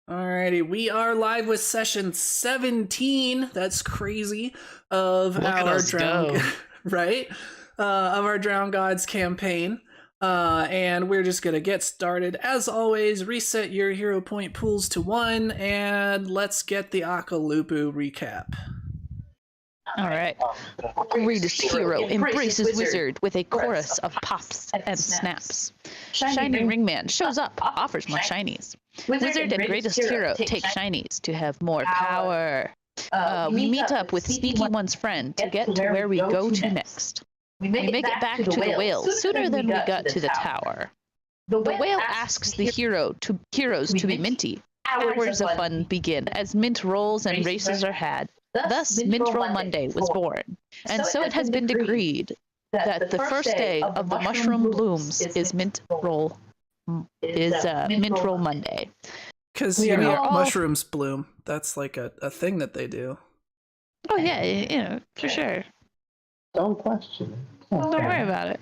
Alrighty, we are live with session 17. That's crazy. Of Look at our us Drown, go. right? Of our Drown Gods campaign. And we're just gonna get started. As always, reset your hero point pools to 1, and let's get the Akalupu recap. Alright. Greatest hero embraces wizard with a chorus of pops and snaps. Shiny Ringman shows up, offers more shinies. Wizard and greatest hero take shinies to have more power. We meet up with Sneaky One's friend to get to where we go to next. We make it back to the whale sooner than we got to the tower. The whale asks the heroes to be minty. Hours of fun begin as mint rolls and races are had. Thus, Mint Roll Monday was born, and so it has been decreed that the first day of the mushroom blooms is Mint Roll Monday. Because mushrooms bloom. That's like a thing that they do. Oh yeah, for sure. Don't question it. Don't worry about it.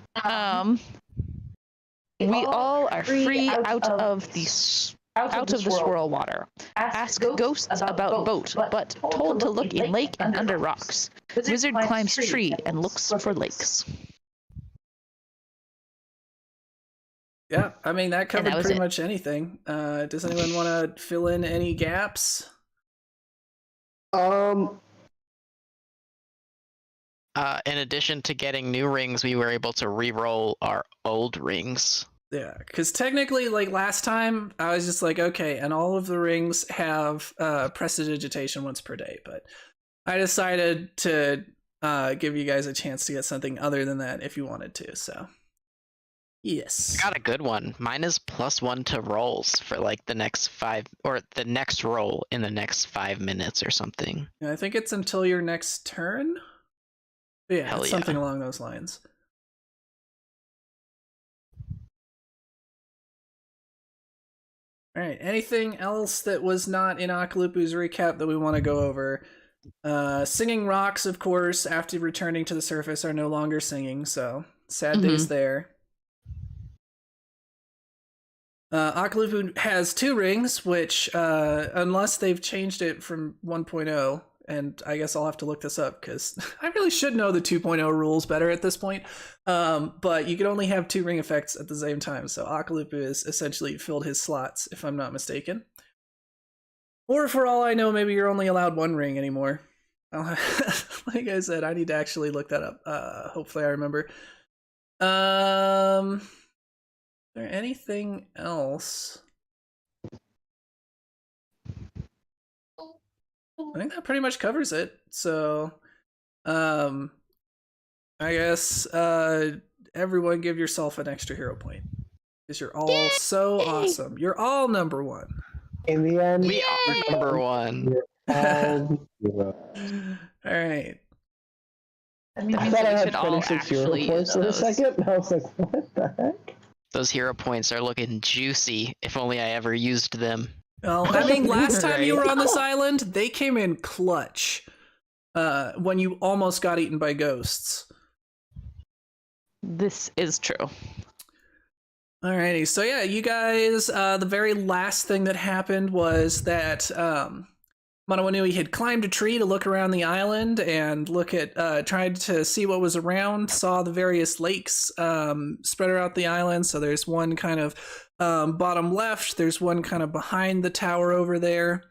We all are free out of the swirl water. Ask ghosts about boat, but told to look in lake and under rocks. Wizard climbs tree and looks for lakes. Yeah, I mean, that covered pretty much anything. Does anyone want to fill in any gaps? In addition to getting new rings, we were able to re-roll our old rings. Yeah, because technically, like last time, I was just like, okay, and all of the rings have prestidigitation once per day, but I decided to give you guys a chance to get something other than that if you wanted to, so yes. I got a good one. Mine is +1 to rolls for like the next 5, or the next roll in the next 5 minutes or something. Yeah, I think it's until your next turn. But yeah, it's something along those lines. All right, anything else that was not in Akalupu's recap that we want to go over? Singing rocks, of course, after returning to the surface are no longer singing, so sad days there. Akalupu has 2 rings, which, unless they've changed it from 1.0, and I guess I'll have to look this up because I really should know the 2.0 rules better at this point. But you can only have 2 ring effects at the same time, so Akalupu has essentially filled his slots, if I'm not mistaken. Or for all I know, maybe you're only allowed 1 ring anymore. Like I said, I need to actually look that up. Hopefully I remember. Is there anything else? I think that pretty much covers it. So, I guess everyone give yourself an extra hero point because you're all so awesome. You're all number 1. In the end, we are number 1. All right. That means I thought I we had should all 26 hero actually points use for a those. second. I was like, what the heck? Those hero points are looking juicy. If only I ever used them. Well, I mean, last time you were on this island, they came in clutch when you almost got eaten by ghosts. This is true. Alrighty, so yeah, you guys, the very last thing that happened was that Manawanui had climbed a tree to look around the island and look at, tried to see what was around, saw the various lakes spread around the island. So there's one kind of bottom left, there's one kind of behind the tower over there.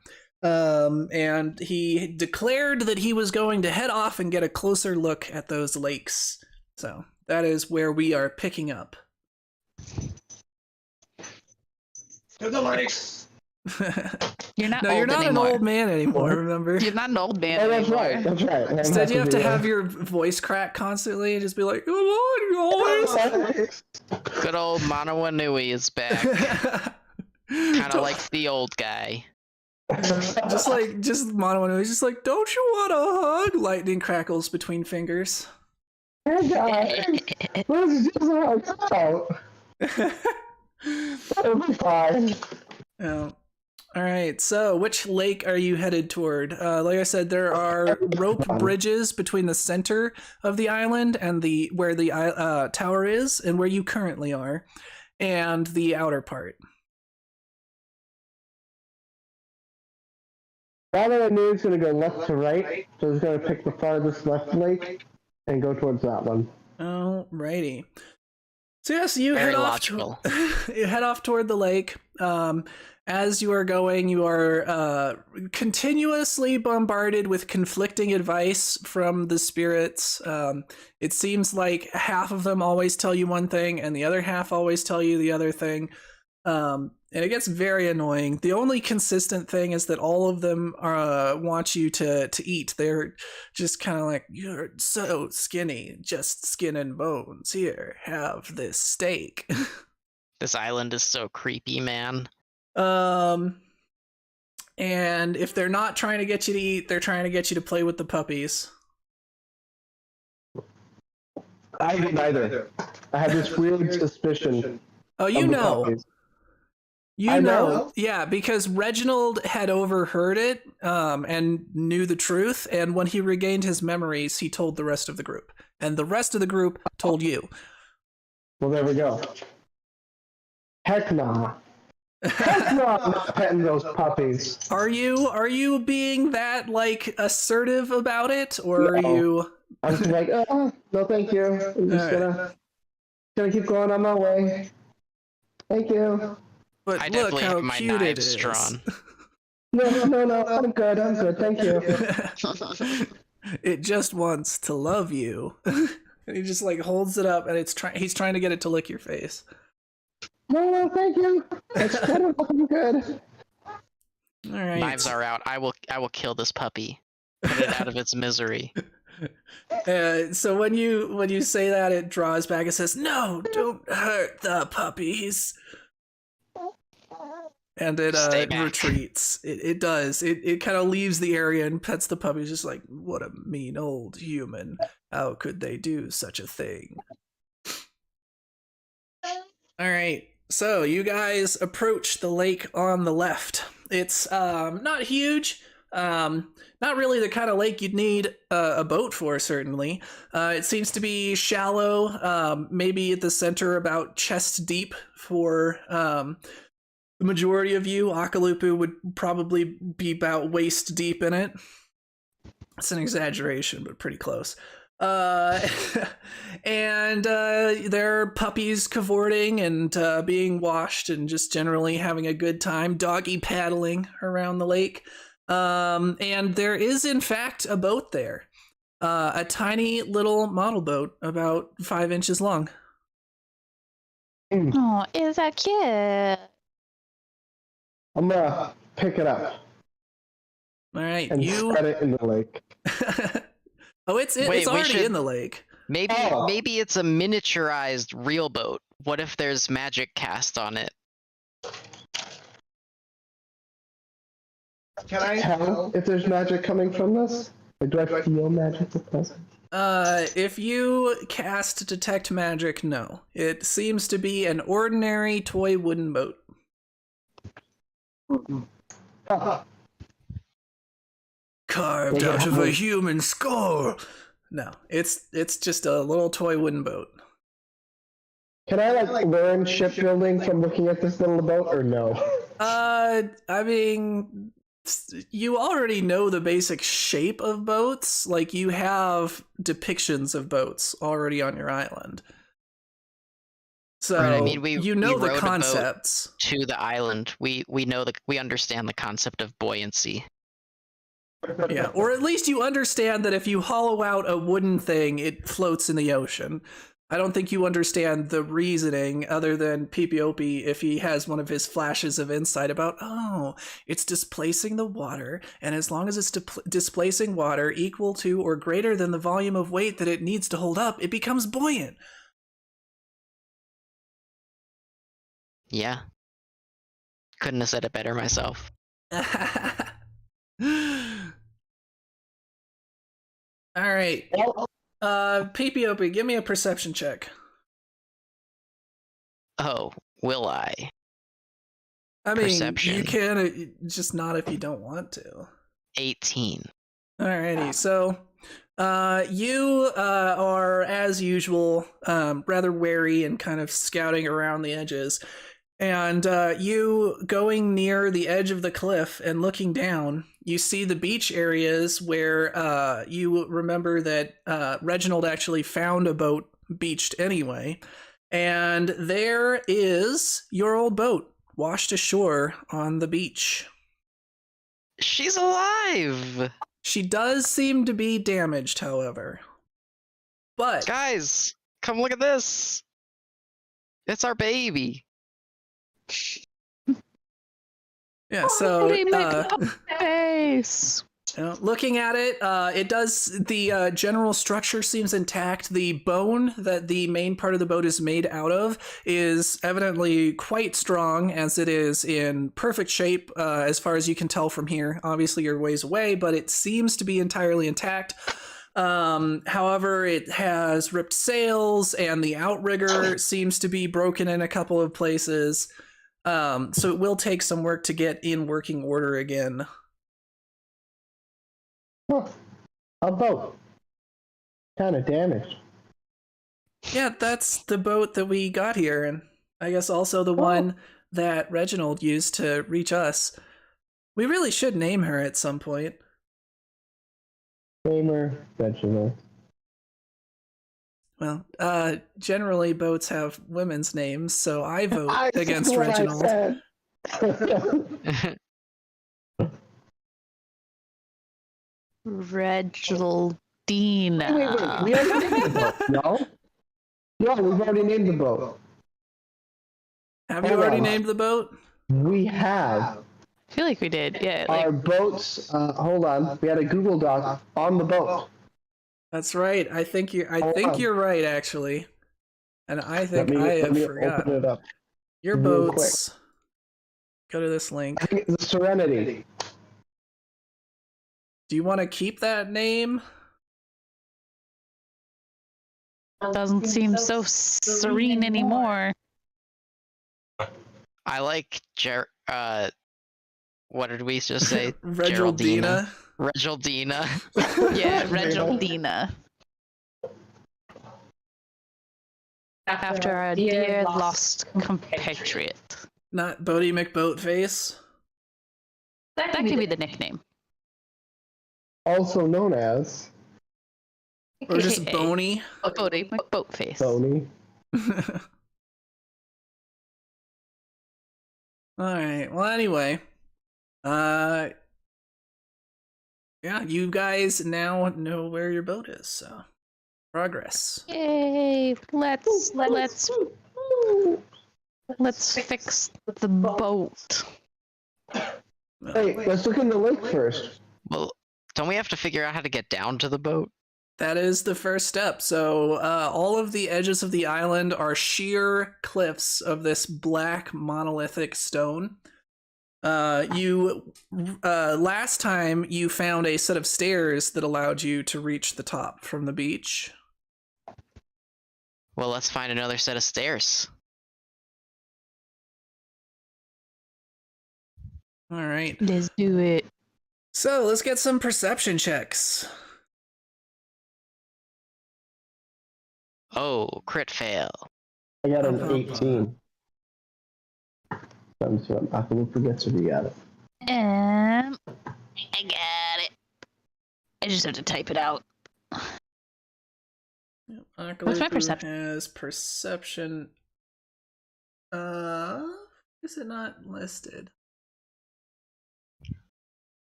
And he declared that he was going to head off and get a closer look at those lakes. So that is where we are picking up. To the lakes! You're not No, old you're not anymore. an old man anymore, remember? You're not an old man Oh, that's anymore. right. That's right. Instead, you have to have your voice crack constantly and just be like, come on, guys. Good old Manawanui is back. Kind of like the old guy. just Manawanui, just like, don't you want a hug? Lightning crackles between fingers. Hey guys, what is this about? It'll be fine. Yeah. All right, so which lake are you headed toward? Like I said, there are rope bridges between the center of the island and where the tower is and where you currently are, and the outer part. Now that I knew it's going to go left to right, so it's going to pick the farthest left lake and go towards that one. Alrighty. So yes, you Very head off. logical. You head off toward the lake. As you are going, you are continuously bombarded with conflicting advice from the spirits. It seems like half of them always tell you one thing, and the other half always tell you the other thing. And it gets very annoying. The only consistent thing is that all of them want you to eat. They're just kind of like, you're so skinny, just skin and bones. Here, have this steak. This island is so creepy, man. And if they're not trying to get you to eat, they're trying to get you to play with the puppies. I did neither. I had this weird suspicion. Oh, you of the know. puppies. You I know, know. yeah, because Reginald had overheard it and knew the truth, and when he regained his memories, he told the rest of the group. And the rest of the group told you. Well, there we go. Heck nah. Heck nah, I'm not petting those puppies. Are you being that, like, assertive about it, or are No. you... I'm just like, oh, no thank you. I'm just gonna keep going on my way. Thank you. But I look definitely how have my cute it knives is. drawn. No, I'm good, thank you. It just wants to love you. And he just, like, holds it up, and he's trying to get it to lick your face. No, thank you. It's good, I'm good. All right. Knives are out. I will kill this puppy. Put it out of its misery. So when you say that, it draws back and says, "No, don't hurt the puppies." And it Stay back. retreats. It does. It kind of leaves the area and pets the puppies, just like, what a mean old human. How could they do such a thing? All right. So you guys approach the lake on the left. It's not huge. Not really the kind of lake you'd need a boat for, certainly. It seems to be shallow, maybe at the center about chest deep for the majority of you. Akalupu would probably be about waist deep in it. It's an exaggeration, but pretty close. And there are puppies cavorting and being washed and just generally having a good time, doggy paddling around the lake. And there is, in fact, a boat there. A tiny little model boat about 5 inches long. Oh, is that cute? I'm gonna pick it up All right, and you. spread it in the lake. Oh, it's Wait, we already should- in the lake. Maybe Oh. maybe it's a miniaturized real boat. What if there's magic cast on it? Can I tell if there's magic coming from this? Or do I feel magic with this? If you cast detect magic, no. It seems to be an ordinary toy wooden boat. Ah, Carved Yeah. out of a human skull. No, it's just a little toy wooden boat. can I learn shipbuilding from looking at this little boat or no? I mean, you already know the basic shape of boats. Like, you have depictions of boats already on your island. So, Right, I mean, we you know rowed the a boat concepts. to the island. We understand the concept of buoyancy. Yeah, or at least you understand that if you hollow out a wooden thing, it floats in the ocean. I don't think you understand the reasoning other than Pipiopi if he has one of his flashes of insight about, oh, it's displacing the water, and as long as it's displacing water equal to or greater than the volume of weight that it needs to hold up, it becomes buoyant. Yeah. Couldn't have said it better myself. All right. Pipiopi, give me a perception check. Oh, will I? I mean, Perception. you can just not if you don't want to. 18. Alrighty, so you are, as usual, rather wary and kind of scouting around the edges. And you going near the edge of the cliff and looking down, you see the beach areas where you remember that Reginald actually found a boat beached anyway. And there is your old boat washed ashore on the beach. She's alive! She does seem to be damaged, however. But Guys, come look at this! It's our baby. yeah, so face. looking at it, it does. The general structure seems intact. The bone that the main part of the boat is made out of is evidently quite strong, as it is in perfect shape, as far as you can tell from here. Obviously, you're ways away, but it seems to be entirely intact. However, it has ripped sails, and the outrigger seems to be broken in a couple of places. So it will take some work to get in working order again. Huh. A boat. Kind of damaged. Yeah, that's the boat that we got here, and I guess also the one that Reginald used to reach us. We really should name her at some point. Gamer, Reginald. Well, generally boats have women's names, so I vote against That's what Reginald. I said. Reginaldina. Wait. We already named the boat. No? No, we've already named the boat. Have you Hold already on. named the boat? We have. I feel like we did. Yeah. Our Like, boats, hold on. We had a Google Doc on the boat. That's right. I think you're right, actually. And I think Let I me have open forgot. it up. Your real boats. Go to this link. I think it's the Serenity. Do you want to keep that name? doesn't seem so serene anymore. I like what did we just say? Regildina. Regildina. Yeah, Reginaldina. After our dear lost compatriot. Not Bodie McBoatface. That could be the nickname. Also known as Or just AKA Boney. Bodie McBoatface. Sony. Alright, well anyway. Yeah, you guys now know where your boat is, so progress. Yay! Let's fix the boat. Hey, let's look in the lake first. Well, don't we have to figure out how to get down to the boat? That is the first step. So all of the edges of the island are sheer cliffs of this black monolithic stone. Last time you found a set of stairs that allowed you to reach the top from the beach. Well, let's find another set of stairs. All right. Let's do it. So let's get some perception checks. Oh, crit fail. I got an 18. Comes from Akalupu gets it. You got it. I got it. I just have to type it out. What's my Akalupu perception? has perception. Is it not listed?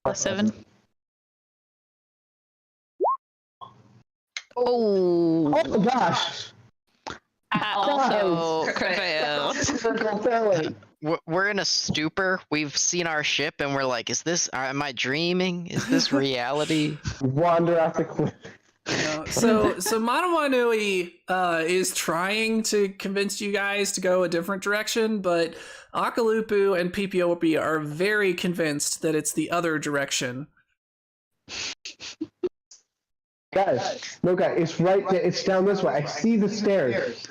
+7. Oh. Oh my gosh! Also crit fail. Critical failure. We're in a stupor. We've seen our ship and we're like, am I dreaming? Is this reality? Wander off the cliff. So Manawanui is trying to convince you guys to go a different direction, but Akalupu and Pipiopi are very convinced that it's the other direction. Guys, no guys, it's right there. It's down this way. I see the stairs.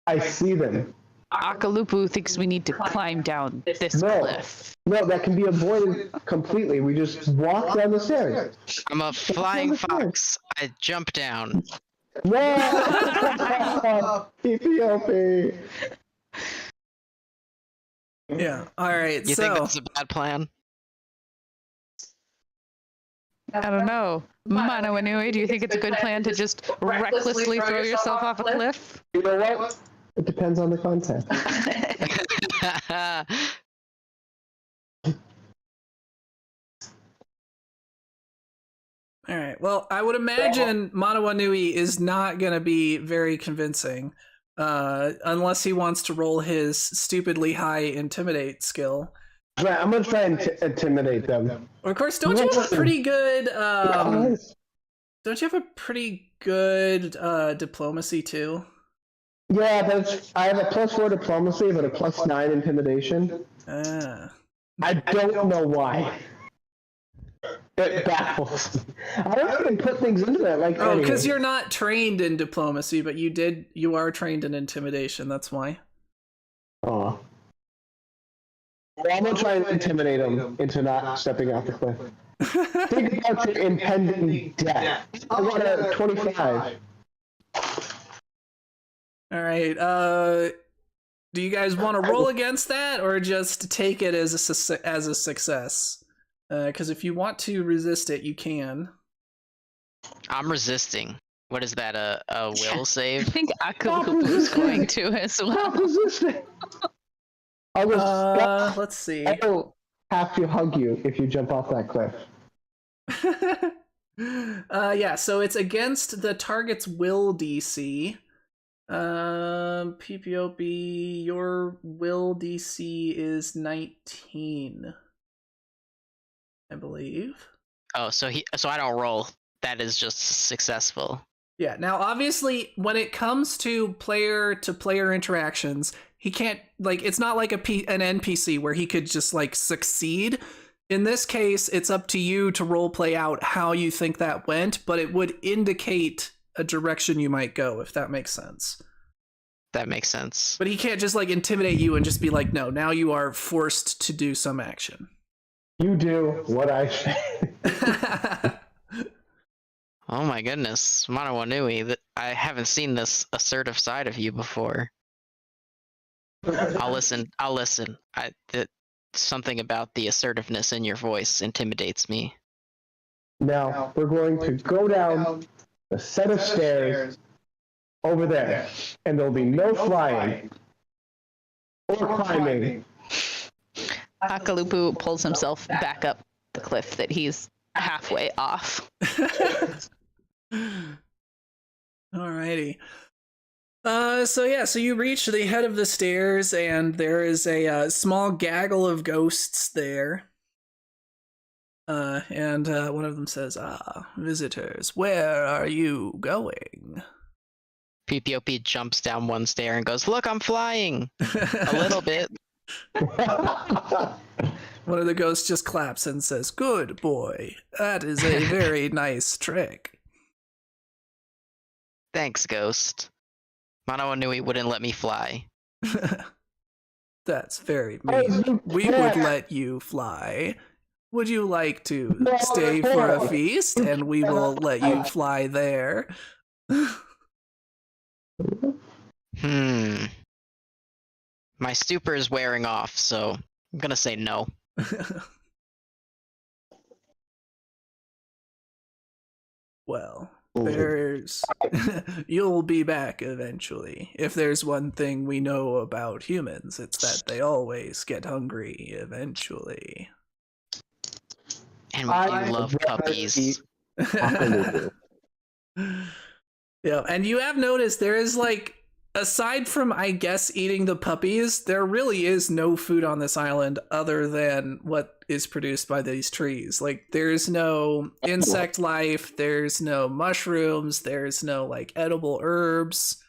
I see them. Akalupu thinks we need to climb down this No. cliff. No, that can be avoided completely. We just walk down the stairs. I'm a flying fox. I jump down. No! PPOP. Yeah. All right. You so think that's a bad plan? I don't know. Mono Inui, do you think it's a good plan to just recklessly throw yourself off a cliff? You know what? It depends on the content. all right. Well, I would imagine Manawa Nui is not going to be very convincing, unless he wants to roll his stupidly high intimidate skill. Right, I'm gonna try and intimidate them. Of course, don't you have a pretty good? Don't you have a pretty good diplomacy too? Yeah, but I have a +4 diplomacy, but a +9 intimidation. Ah. I don't know why. It baffles me. I don't even put things into that. Like, Oh, because anyway. you're not trained in diplomacy, but you are trained in intimidation. That's why. Aw. Well, I'm gonna try and intimidate them into not stepping off the cliff. Think about your impending death. I got a 25. All right. Do you guys want to roll against that, or just take it as a success? Because if you want to resist it, you can. I'm resisting. What is that? A will I save? think Akalupu is going to as well. Resisting. I'll just Let's see. I will have to hug you if you jump off that cliff. Yeah, so it's against the target's will DC. PPOP, your will DC is 19, I believe. Oh, so I don't roll. That is just successful. Yeah, now obviously when it comes to player interactions, he can't, like, it's not like an NPC where he could just like succeed. In this case, it's up to you to role play out how you think that went, but it would indicate a direction you might go, if that makes sense. That makes sense. But he can't just like intimidate you and just be like, no, now you are forced to do some action. You do what I say. Oh my goodness, Mono Nui, that I haven't seen this assertive side of you before. I'll listen. Something about the assertiveness in your voice intimidates me. Now, we're going to go down a set of stairs over there, and there'll be no flying or climbing. Akalupu pulls himself back up the cliff that he's halfway off. Alrighty. So you reach the head of the stairs, and there is a small gaggle of ghosts there. And one of them says, visitors, where are you going? PPOP jumps down one stair and goes, "Look, I'm flying!" A little bit. One of the ghosts just claps and says, "Good boy, that is a very nice trick." Thanks, Ghost. Mono Nui wouldn't let me fly. That's very mean. We would let you fly. Would you like to stay for a feast, and we will let you fly there? My stupor is wearing off, so I'm gonna say no. Well, you'll be back eventually. If there's one thing we know about humans, it's that they always get hungry eventually. And we do love puppies. Yeah, and you have noticed there is, like, aside from, I guess, eating the puppies, there really is no food on this island other than what is produced by these trees. Like, there's no insect life, there's no mushrooms, there's no, like, edible herbs.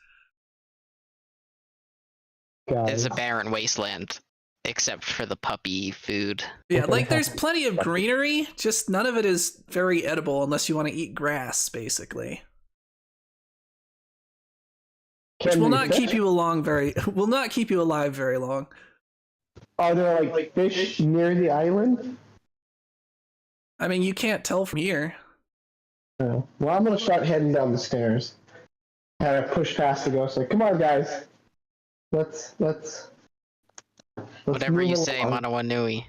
It's a barren wasteland, except for the puppy food. Yeah, like, there's plenty of greenery, just none of it is very edible unless you want to eat grass, basically. Which will not keep you alive very long. Are there like fish near the island? I mean, you can't tell from here. No. Well, I'm gonna start heading down the stairs. kind of push past the ghost. Like, come on, guys. Let's Whatever you move say, along. Manawanui.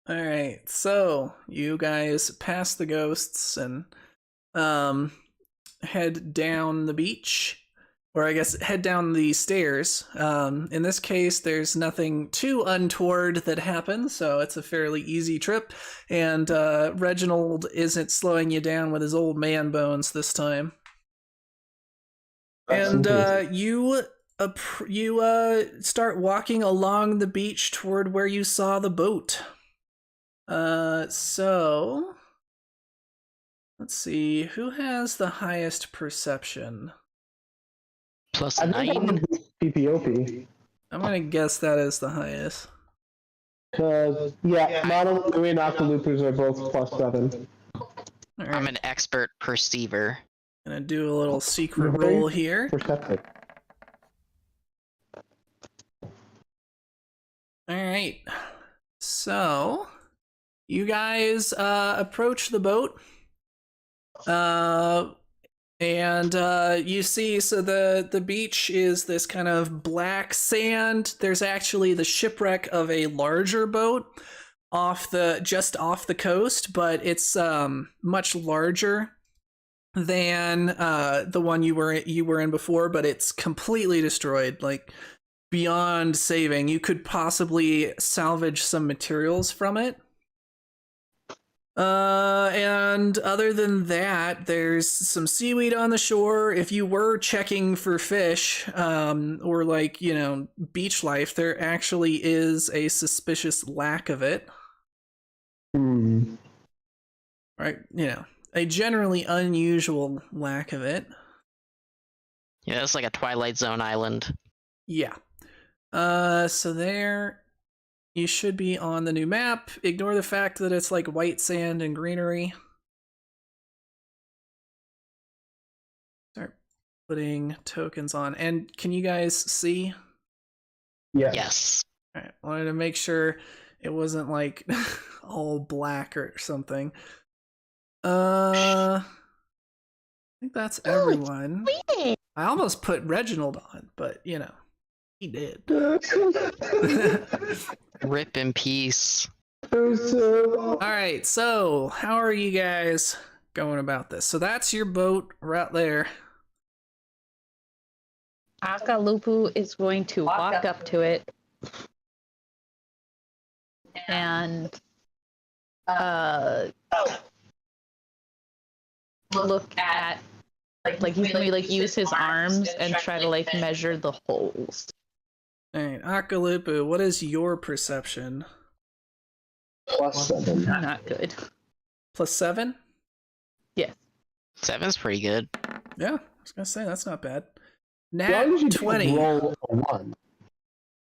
All right, so you guys pass the ghosts and head down the beach, or I guess head down the stairs. In this case, there's nothing too untoward that happens, so it's a fairly easy trip. And Reginald isn't slowing you down with his old man bones this time. And you start walking along the beach toward where you saw the boat. So let's see, who has the highest perception? Plus I think that 9. would be PPOP. I'm gonna guess that is the highest. Because, yeah, Mono and Akalupus are both +7. All right, I'm an expert perceiver. gonna do a little secret Very roll here. Perceptive. All right, so you guys approach the boat, and you see, so the beach is this kind of black sand. There's actually the shipwreck of a larger boat just off the coast, but it's much larger than the one you were in before, but it's completely destroyed, like beyond saving. You could possibly salvage some materials from it. And other than that, there's some seaweed on the shore. If you were checking for fish, or like, beach life, there actually is a suspicious lack of it. Right? A generally unusual lack of it. Yeah, it's like a Twilight Zone island. Yeah. So there you should be on the new map. Ignore the fact that it's like white sand and greenery. Start putting tokens on. And can you guys see? Yeah. Yes. All right. Wanted to make sure it wasn't like all black or something. I think that's everyone. I almost put Reginald on, but he did. Rip in peace. All right, so how are you guys going about this? So that's your boat right there. Akalupu is going to walk up to it and look at, like, he's gonna use his arms and try to measure the holes. All right, Akalupu, what is your perception? +7. Not good. +7? Yes. 7's pretty good. Yeah, I was gonna say that's not bad. As long as you Nat 20. roll a 1.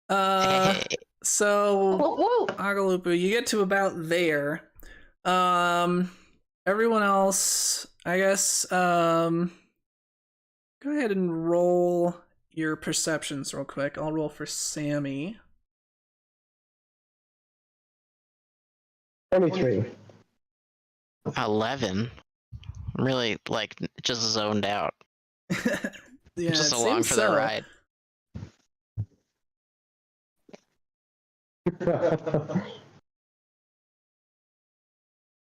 Hey. So Whoa! Akalupu, you get to about there. Everyone else, I guess, go ahead and roll your perceptions real quick. I'll roll for Sammy. 23. 11. I'm really, just zoned out. Yeah, Just it along seems for so. the ride.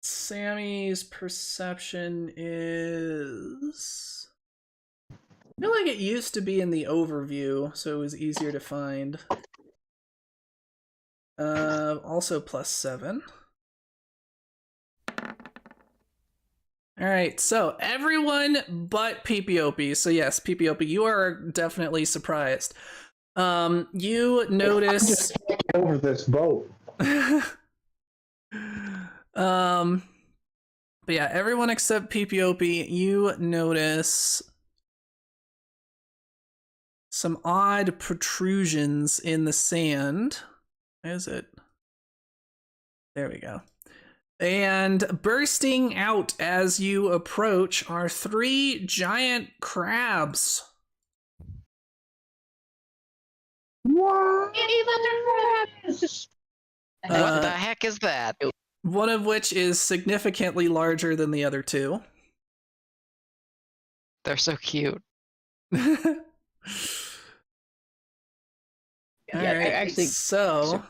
Sammy's perception is... I feel like it used to be in the overview, so it was easier to find. Also +7. Alright, so everyone but PPOP. So yes, PPOP, you are definitely surprised. You notice... Just over this boat. But yeah, everyone except PPOP, you notice some odd protrusions in the sand. Is it? There we go. And bursting out as you approach are 3 giant crabs. What? What the heck is that? one of which is significantly larger than the other two. They're so cute. All Yeah, right, actually- so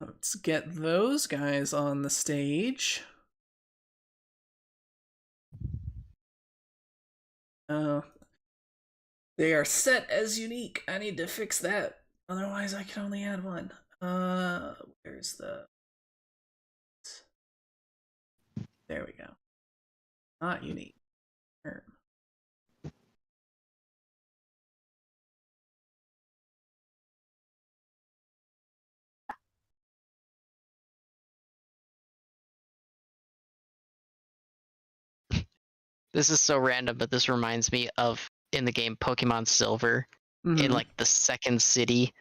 let's get those guys on the stage. They are set as unique. I need to fix that. Otherwise, I can only add one. Where's the... There we go. Not unique. This is so random, but this reminds me of in the game Pokemon Silver. In Mhm. like the second city,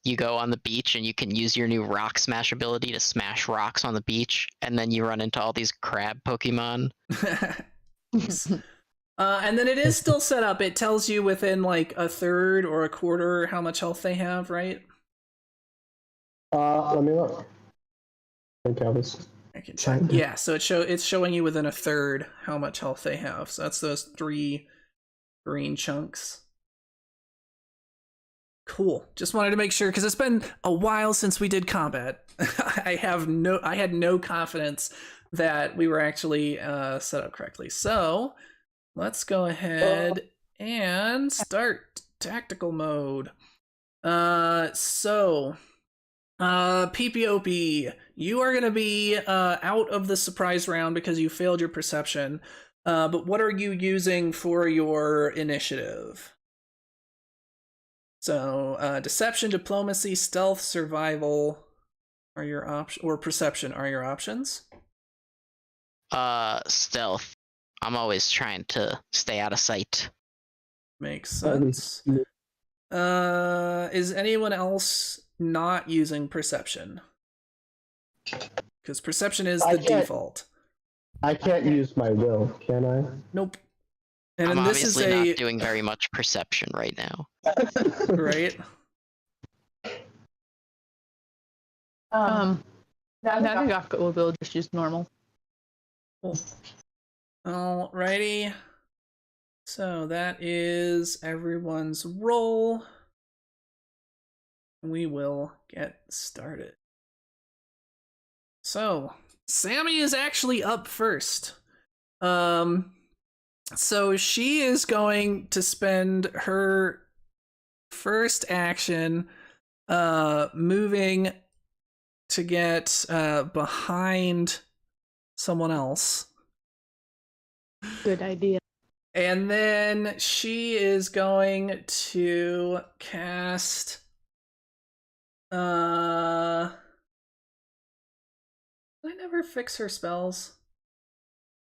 you go on the beach and you can use your new Rock Smash ability to smash rocks on the beach, and then you run into all these crab Pokemon. And then it is still set up. It tells you within like a third or a quarter how much health they have, right? Let me look. I think I was. I can check. Yeah, so it's showing you within a third how much health they have. So that's those 3 green chunks. Cool. Just wanted to make sure because it's been a while since we did combat. I had no confidence that we were actually set up correctly. So let's go ahead and start tactical mode. PPOP, you are going to be out of the surprise round because you failed your perception. But what are you using for your initiative? So, deception, diplomacy, stealth, survival are your options, or perception are your options. Stealth. I'm always trying to stay out of sight. Makes sense. Is anyone else not using perception? Because perception is the default. I can't use my will, can I? Nope. And I'm this is obviously not doing very much perception right now. right. I think Akalupu will just use normal. Cool. Alrighty. So that is everyone's roll. We will get started. So, Sammy is actually up first. So she is going to spend her first action moving to get behind someone else. Good idea. And then she is going to cast did I never fix her spells?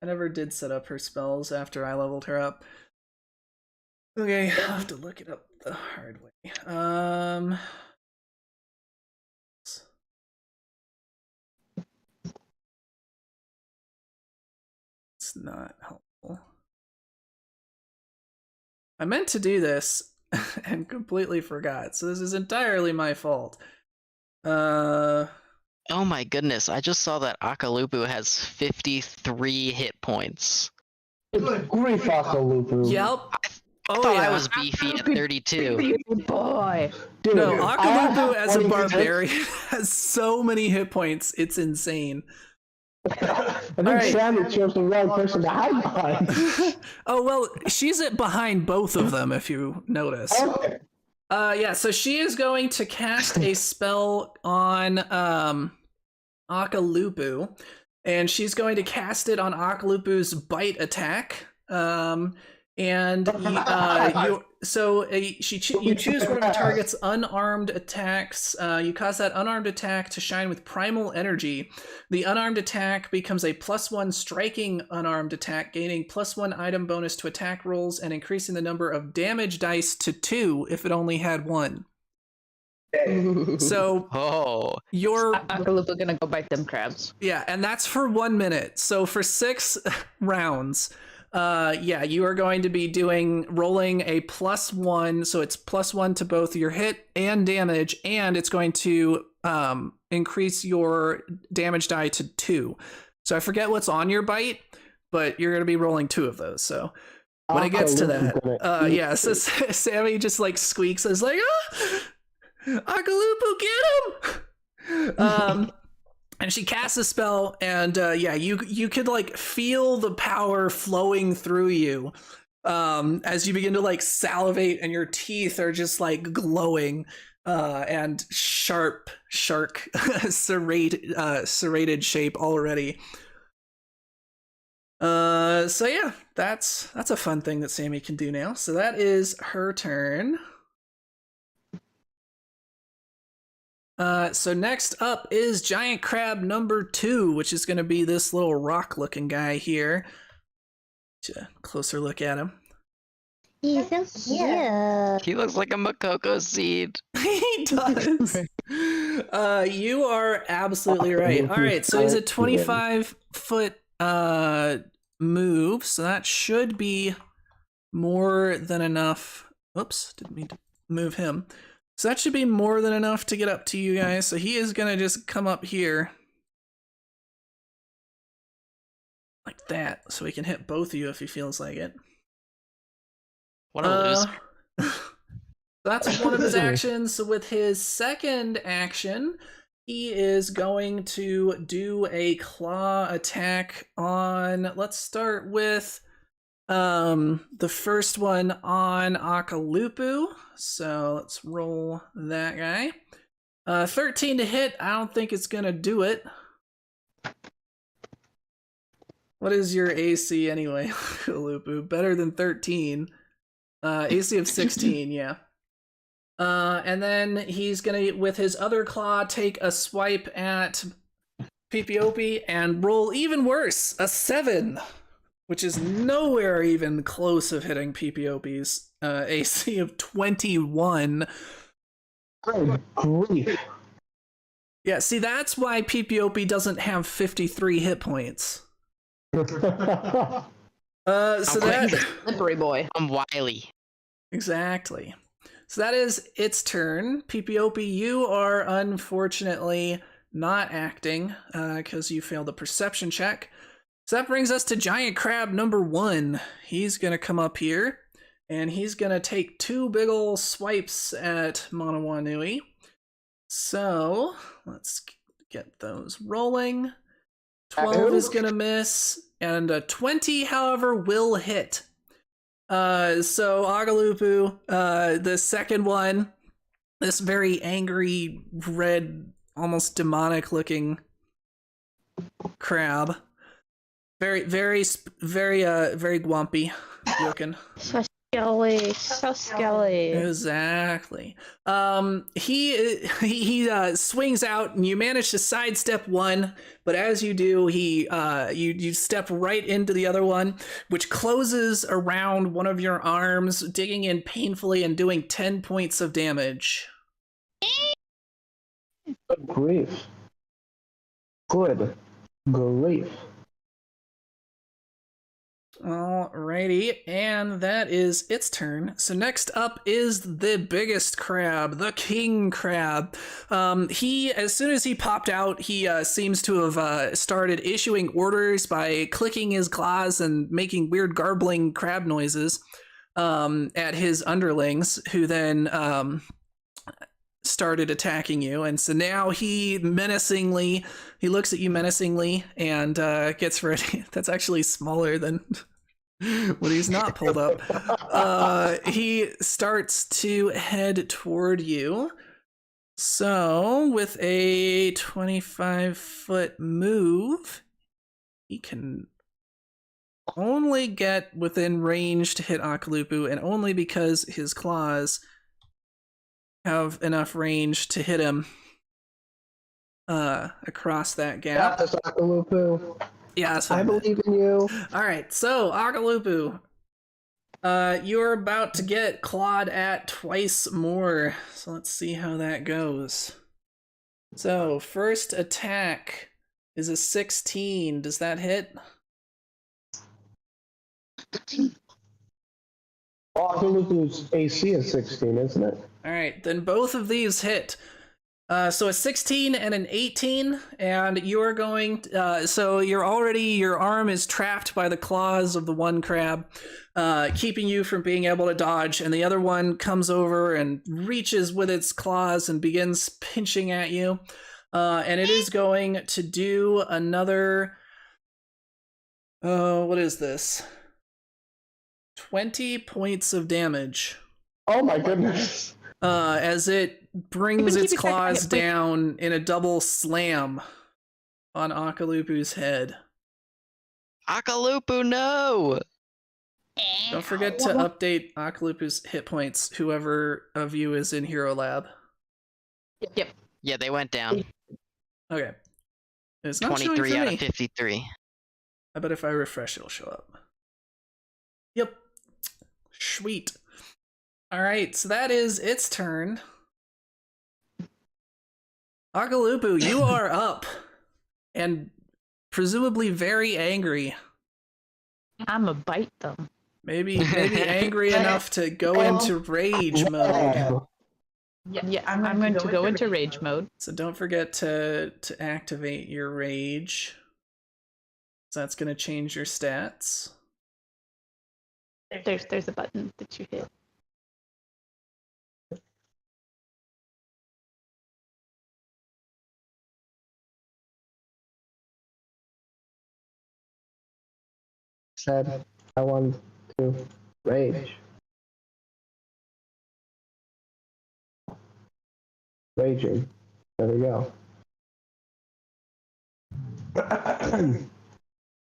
I never did set up her spells after I leveled her up. Okay, I'll have to look it up the hard way. It's not helpful. I meant to do this and completely forgot, so this is entirely my fault. Oh my goodness, I just saw that Akalupu has 53 hit points. Good grief, Akalupu. Yep. I thought I was beefy at 32. Good boy. Dude, No, Akalupu as a 26. barbarian has so many hit points, it's insane. I think Alright. Sammy chose the wrong person to hide behind. Oh, well, she's behind both of them, if you notice. Okay. Yeah, so she is going to cast a spell on Akalupu, and she's going to cast it on Akalupu's bite attack. You choose one of the target's unarmed attacks. You cause that unarmed attack to shine with primal energy. The unarmed attack becomes a +1 striking unarmed attack, gaining +1 item bonus to attack rolls and increasing the number of damage dice to 2 if it only had 1. So your Akalupu gonna go bite them crabs. yeah, and that's for 1 minute. So for 6 rounds, you are going to be rolling a +1, so it's +1 to both your hit and damage, and it's going to increase your damage die to 2. So I forget what's on your bite, but you're going to be rolling 2 of those. So when it gets to that, yeah, so Sammy just like squeaks and is like, ah! Akalupu, get him! And she casts a spell, and yeah, you could like feel the power flowing through you as you begin to like salivate, and your teeth are just like glowing and sharp, serrated shape already. So yeah, that's a fun thing that Sammy can do now. So that is her turn. So next up is Giant Crab number 2, which is going to be this little rock-looking guy here. Closer look at him. He's so cute. He looks like a Makoko seed. He does. You are absolutely right. All right, so he's a 25-foot move, so that should be more than enough. Oops, didn't mean to move him. So that should be more than enough to get up to you guys. So he is going to just come up here. Like that. So he can hit both of you if he feels like it. What a loser. That's one of his actions. So with his second action, he is going to do a claw attack on... Let's start with the first one on Akalupu. So let's roll that guy. 13 to hit. I don't think it's gonna do it. What is your AC anyway, Akalupu? Better than 13. AC of 16, yeah. And then he's gonna, with his other claw, take a swipe at Pipiopi and roll even worse, a 7. Which is nowhere even close of hitting Pipiopi's AC of 21. Good grief. Yeah, see, that's why Pipiopi doesn't have 53 hit points. So that... Slippery boy. I'm wily. Exactly. So that is its turn. Pipiopi, you are unfortunately not acting because you failed the perception check. So that brings us to Giant Crab number 1. He's going to come up here, and he's going to take 2 big ol' swipes at Manawanui. So let's get those rolling. 12 is going to miss, and a 20, however, will hit. So Akalupu, the second one, this very angry, red, almost demonic-looking crab. Very guampy looking. So skelly. Exactly. He swings out, and you manage to sidestep one, but as you do, you step right into the other one, which closes around one of your arms, digging in painfully and doing 10 points of damage. Good grief. Good grief. Alrighty, and that is its turn. So next up is the biggest crab, the king crab. He, as soon as he popped out, he seems to have started issuing orders by clicking his claws and making weird garbling crab noises at his underlings, who then started attacking you. And so now he looks at you menacingly and gets ready. That's actually smaller than when he's not pulled up. He starts to head toward you. So with a 25-foot move, he can only get within range to hit Akalupu, and only because his claws have enough range to hit him across that gap. Got this, Akalupu. Yeah, that's I believe in you. All right, so Akalupu, you're about to get clawed at twice more. So let's see how that goes. So first attack is a 16. Does that hit? Akalupu's AC is 16, isn't it? All right, then both of these hit. So a 16 and an 18, and you're going. So you're already, your arm is trapped by the claws of the one crab, keeping you from being able to dodge. And the other one comes over and reaches with its claws and begins pinching at you. And it is going to do another. What is this? 20 points of damage. Oh my goodness. As it brings its claws down in a double slam on Akalupu's head. Akalupu, no! Don't forget to update Akalupu's hit points, whoever of you is in Hero Lab. Yep. Yeah, they went down. Okay. It's not showing 23 for out me. of 53. I bet if I refresh, it'll show up. Yep. Sweet. Alright, so that is its turn. Akalupu, you are up. And presumably very angry. I'ma bite them. Maybe angry enough to go into rage mode. Yeah, I'm going to go into rage mode. So don't forget to activate your rage. So that's going to change your stats. There's a button that you hit. Said I wanted to rage. Raging. There we go.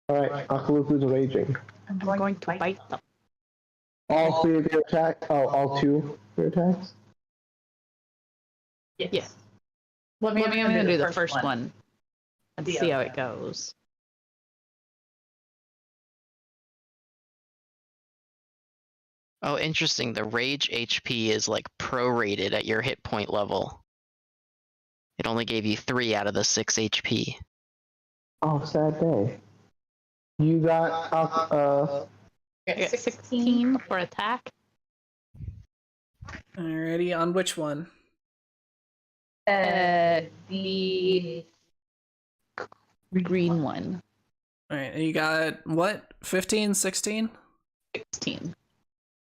Alright, Akalupu's raging. I'm going to bite them. All three of your attacks? Oh, all two of your attacks? Yes. I'm gonna do the first one and see how it goes. Oh, interesting. The rage HP is like prorated at your hit point level. It only gave you 3 out of the 6 HP. Oh, sad day. You got, I got 16 for attack. Alrighty, on which one? The green one. Alright, and you got what? 15, 16? 16.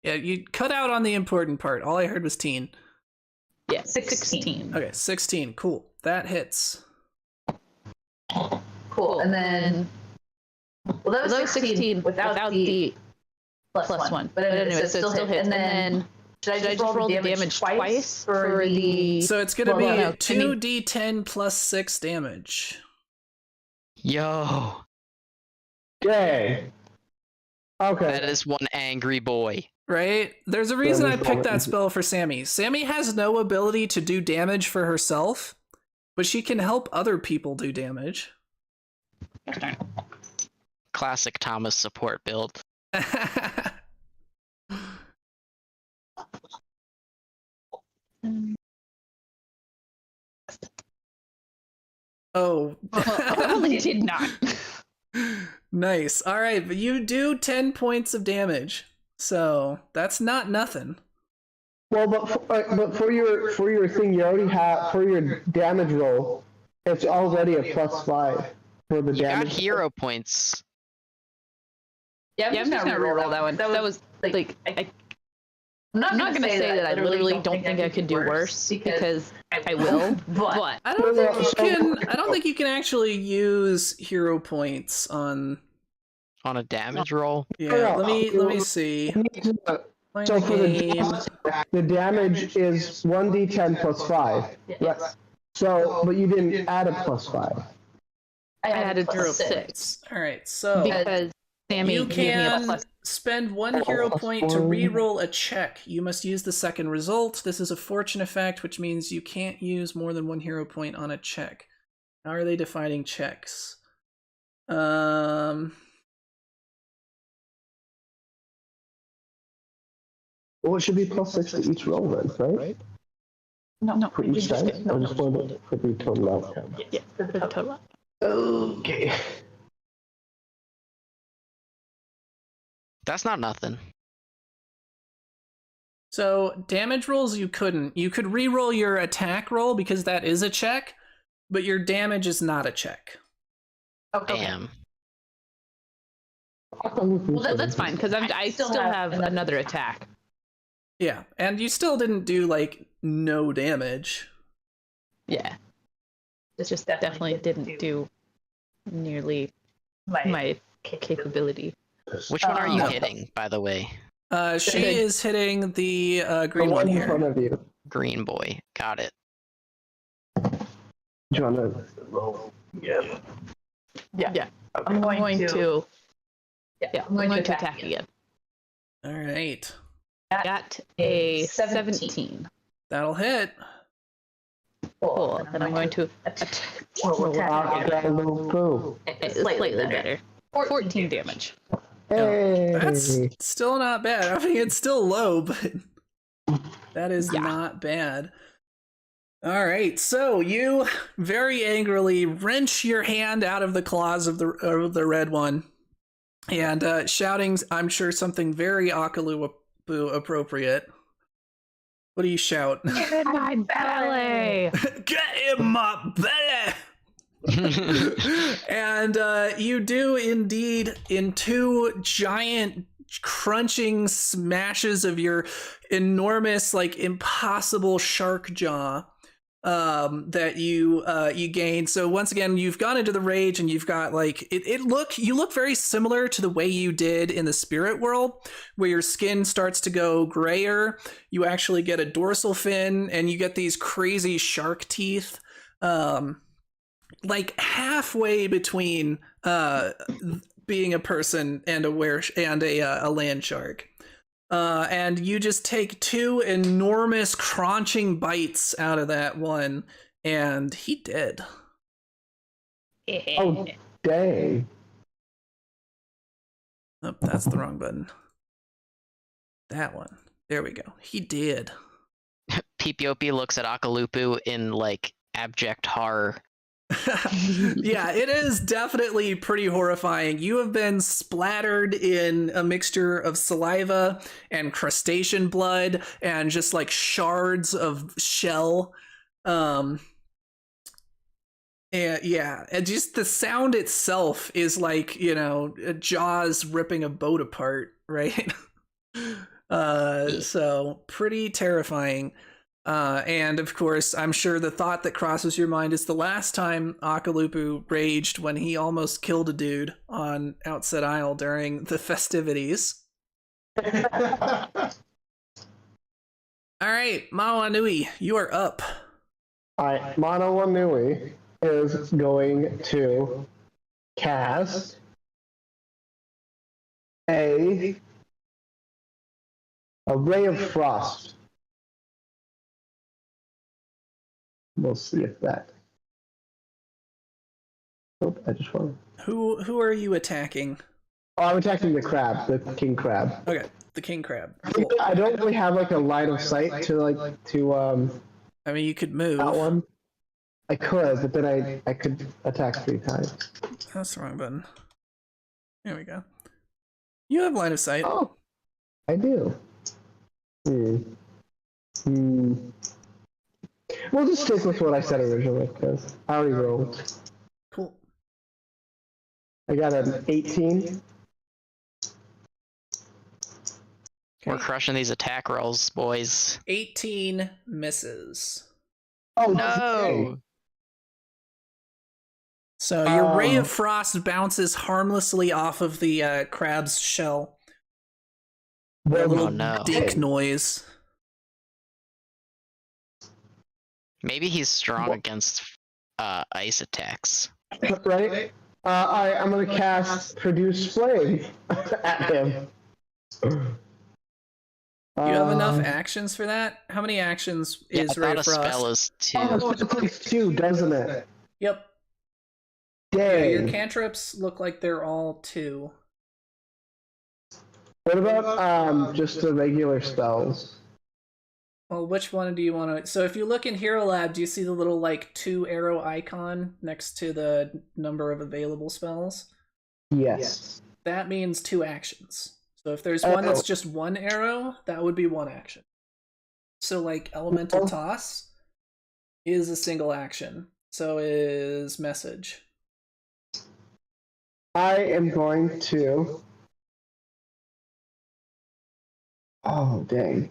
Yeah, you cut out on the important part. All I heard was teen. Yeah, 16. Okay, 16. Cool. That hits. Cool. And then, well, that was 16 without the plus one. But anyway, so it still hits. And then, should I just roll the damage twice for the... So it's going to Well, be no, 2d10 plus 6 damage. Yo! yay! Okay. That is one angry boy. Right? There's a reason I Sammy's picked that already- spell for Sammy. Sammy has no ability to do damage for herself, but she can help other people do damage. Classic Thomas support build. Oh. Probably did not. Nice. All right, but you do 10 points of damage. So, that's not nothing. Well, but for your thing, you already have, for your damage roll, it's already a +5 for the You got damage. hero points. Yeah, I'm just gonna reroll that one. That was like I'm not gonna say that I literally don't think I could do worse because I will, but I don't think you can actually use hero points on On a damage roll? Yeah, let me see. So for the damage is 1d10 plus 5. Right. So, but you didn't add a +5. I added plus 6 All right, so because Sammy you gave me a can plus. spend 1 hero point to re-roll a check. You must use the second result. This is a fortune effect, which means you can't use more than 1 hero point on a check. How are they defining checks? Well, it should be +6 to each roll then, right? No, For each dice? I just wanted for the total outcome. yeah, for the total. Okay. That's not nothing. So damage rolls you couldn't. You could re-roll your attack roll because that is a check, but your damage is not a check. Okay. Damn. Well, that's fine because I still have another attack. Yeah, and you still didn't do like no damage. Yeah. It just definitely didn't do nearly my capability. Which one are you No. hitting, by the way? She is hitting the The green one one in front here. of you. Green boy. Got it. Do you want to roll? Yeah. Yeah. I'm going to. Yeah, I'm going to attack again. All right, Got a 17. that'll hit. Cool. And I'm going to attack again. It's slightly better. 14 damage. Hey. That's still not bad. I mean, it's still low, but that is not bad. All right, so you very angrily wrench your hand out of the claws of the red one, and shouting, I'm sure, something very Akalupu appropriate. What do you shout? Get in my belly! Get in my belly! And you do indeed, in two giant crunching smashes of your enormous, like impossible shark jaw that you gain. So once again, you've gone into the rage, and you've got like you look very similar to the way you did in the spirit world, where your skin starts to go grayer. You actually get a dorsal fin, and you get these crazy shark teeth. Like halfway between being a person and a land shark, and you just take two enormous crunching bites out of that one, and he did. Oh, dang. Oh, that's the wrong button. That one. There we go. He did. Peepiopi looks at Akalupu in like abject horror. Yeah, it is definitely pretty horrifying. You have been splattered in a mixture of saliva and crustacean blood and just like shards of shell. And yeah, and just the sound itself is like, jaws ripping a boat apart, right? So pretty terrifying. And of course, I'm sure the thought that crosses your mind is the last time Akalupu raged when he almost killed a dude on Outset Isle during the festivities. All right, Mawanui, you are up. Alright, Mono Wanui is going to cast a ray of frost. We'll see if that. Oh, I just want. Who are you attacking? Oh, I'm attacking the crab, the king crab. Okay, the king crab. Cool. I don't really have like a line of sight to I mean, you could move. that one. I could, but then I could attack 3 times. That's the wrong button. There we go. You have line of sight. Oh, I do. We'll just stick with what I said originally, because I already rolled. Cool. I got an 18. We're crushing these attack rolls, boys. 18 misses. Oh, No! So your ray of frost bounces harmlessly off of the crab's shell. A little dink noise. Maybe he's strong against ice attacks. Right? Alright, I'm gonna cast Produce Flame at him. You have enough actions for that? How many actions Yeah, is I Ray thought of a Frost? spell is 2. Oh, it takes 2, doesn't it? Yep. Yeah, your Dang. cantrips look like they're all 2. What about just the regular spells? Well, which one do you want to... So if you look in Hero Lab, do you see the little, 2 arrow icon next to the number of available spells? Yes. That means 2 actions. So if there's one that's just 1 arrow, that would be 1 action. So like elemental toss is a single action. So is message. I am going to. Oh dang.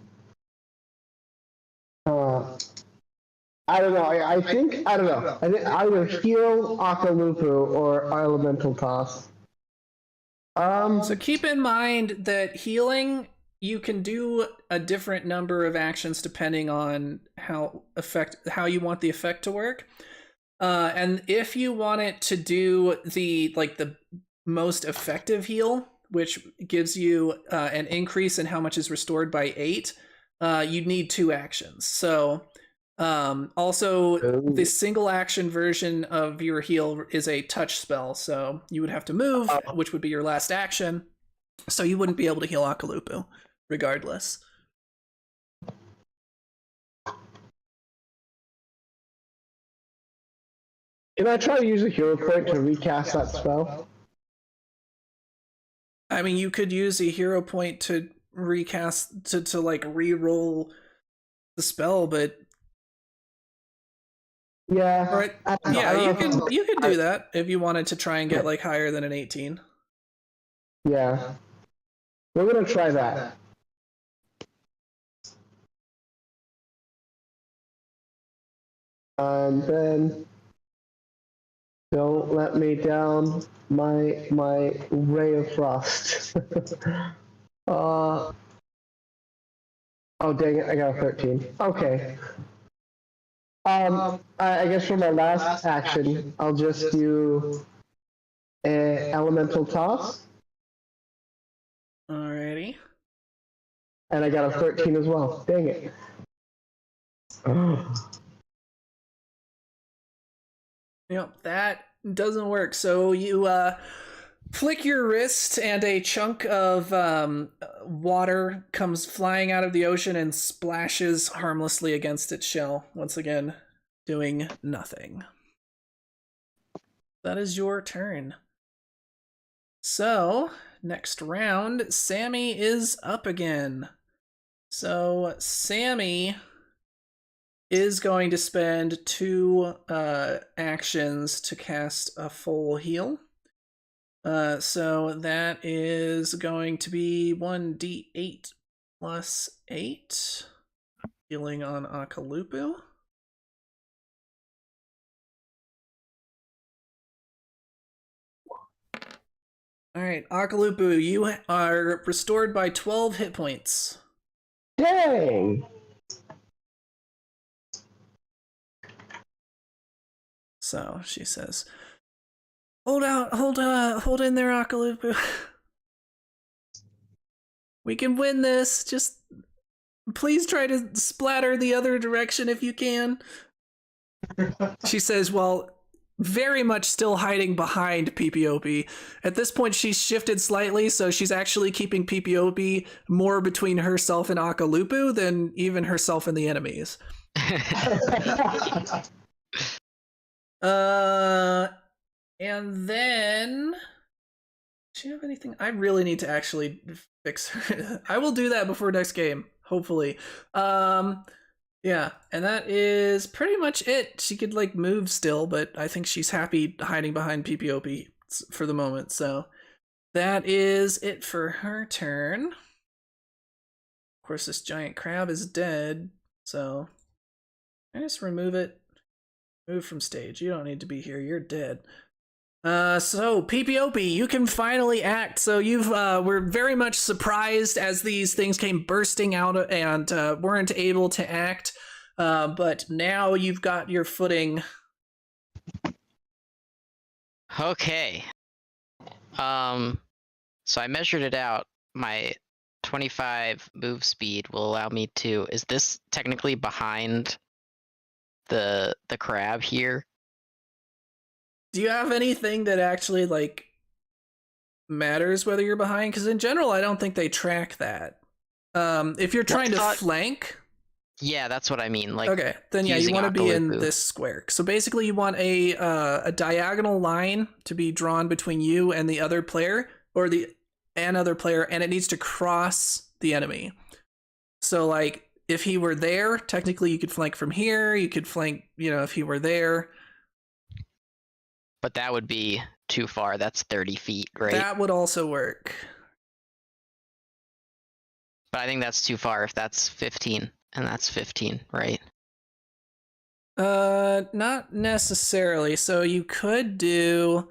I don't know. I think I don't know. I think either heal Akalupu or elemental toss. So keep in mind that healing, you can do a different number of actions depending on how you want the effect to work. And if you want it to do the most effective heal, which gives you an increase in how much is restored by 8, you'd need 2 actions. So also the single action version of your heal is a touch spell, so you would have to move, which would be your last action. So you wouldn't be able to heal Akalupu regardless. Can I try to use a hero point to recast that spell? I mean, you could use a hero point to recast to like re-roll the spell, but yeah, right, you could do that if you wanted to try and get like higher than an 18. Yeah, we're gonna try that. And then don't let me down, my ray of frost. Oh dang it! I got a 13. Okay. I guess for my last action, I'll just do a elemental toss. Alrighty. And I got a 13 as well. Dang it. Yep, that doesn't work. So you flick your wrist and a chunk of water comes flying out of the ocean and splashes harmlessly against its shell, once again doing nothing. That is your turn. So, next round, Sammy is up again. So, Sammy is going to spend 2 actions to cast a full heal. So that is going to be 1d8 plus 8, healing on Akalupu. Alright, Akalupu, you are restored by 12 hit points. Dang! So she says, hold in there, Akalupu. We can win this. Just please try to splatter the other direction if you can. She says, well, very much still hiding behind PPOP. At this point, she's shifted slightly, so she's actually keeping PPOP more between herself and Akalupu than even herself and the enemies. And then, does she have anything? I really need to actually fix her. I will do that before next game, hopefully. Yeah, and that is pretty much it. She could like move still, but I think she's happy hiding behind PPOP for the moment. So that is it for her turn. Of course, this giant crab is dead, so I just remove it. Move from stage. You don't need to be here. You're dead. So PPOP, you can finally act. So you've were very much surprised as these things came bursting out and weren't able to act. But now you've got your footing. Okay. So I measured it out. My 25 move speed will allow me to. Is this technically behind the crab here? Do you have anything that actually like matters whether you're behind? Because in general, I don't think they track that. If you're trying to flank. Yeah, that's what I mean. Like, okay, then yeah, you want to be in this square. So basically, you want a diagonal line to be drawn between you and the other player, or the another player, and it needs to cross the enemy. So like if he were there, technically you could flank from here. You could flank, if he were there. But that would be too far. That's 30 feet, right? That would also work. But I think that's too far if that's 15, and that's 15, right? Not necessarily. So you could do,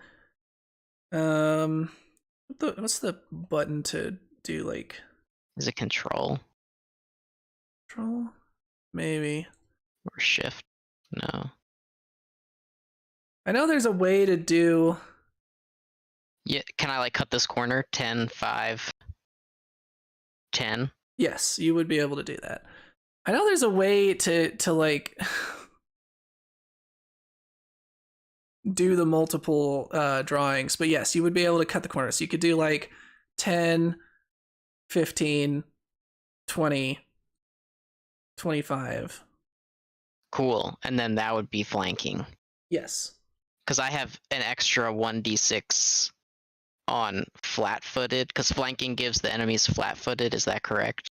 what's the button to do, like? Is it control? Control? Maybe. Or shift? No. I know there's a way to do... Yeah, can I like cut this corner? 10, 5, 10? Yes, you would be able to do that. I know there's a way to like do the multiple drawings, but yes, you would be able to cut the corners. So you could do like 10, 15, 20, 25. Cool. And then that would be flanking. Yes. Because I have an extra 1d6 on flat-footed, because flanking gives the enemies flat-footed, is that correct?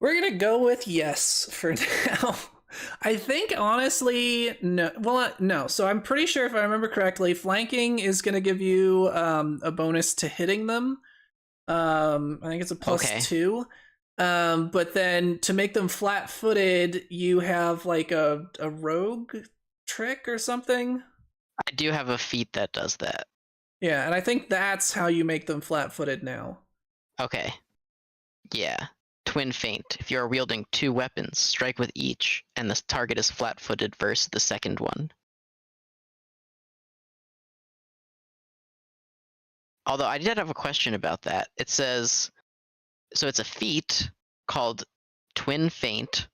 We're gonna go with yes for now. I think honestly, no. Well, no. So I'm pretty sure if I remember correctly, flanking is gonna give you a bonus to hitting them. I think it's a +2. But then to make them flat-footed, you have like a rogue trick or something. I do have a feat that does that. Yeah, and I think that's how you make them flat-footed now. Okay. Yeah. Twin feint. If you are wielding 2 weapons, strike with each, and the target is flat-footed versus the second one. Although I did have a question about that. It says, so it's a feat called Twin Feint.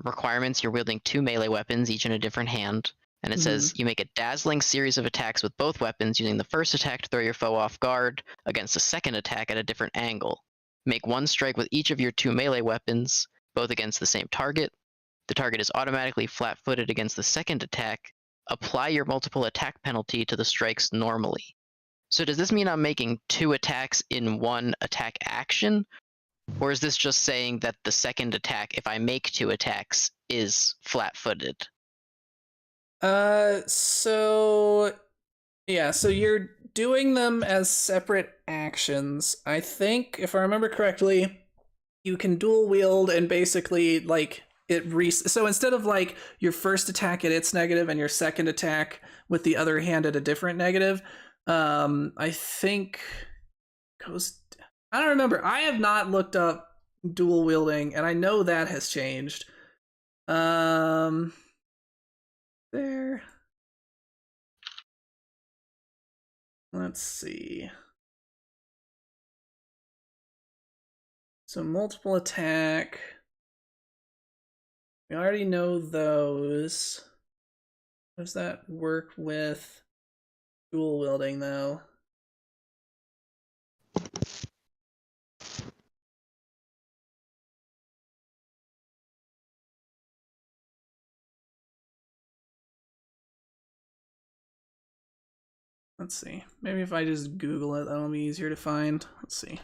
Requirements, you're wielding 2 melee weapons, each in a different hand. And it says you make a dazzling series of attacks with both weapons, using the first attack to throw your foe off guard against the second attack at a different angle. Make 1 strike with each of your 2 melee weapons, both against the same target. The target is automatically flat-footed against the second attack. Apply your multiple attack penalty to the strikes normally. So does this mean I'm making 2 attacks in 1 attack action? Or is this just saying that the second attack, if I make 2 attacks, is flat-footed? So you're doing them as separate actions. I think, if I remember correctly, you can dual wield and basically like so instead of like your first attack at its negative and your second attack with the other hand at a different negative, I think goes. I don't remember. I have not looked up dual wielding, and I know that has changed. There. Let's see. So multiple attack. We already know those. How does that work with dual wielding though? Let's see. Maybe if I just Google it, that'll be easier to find. Let's see.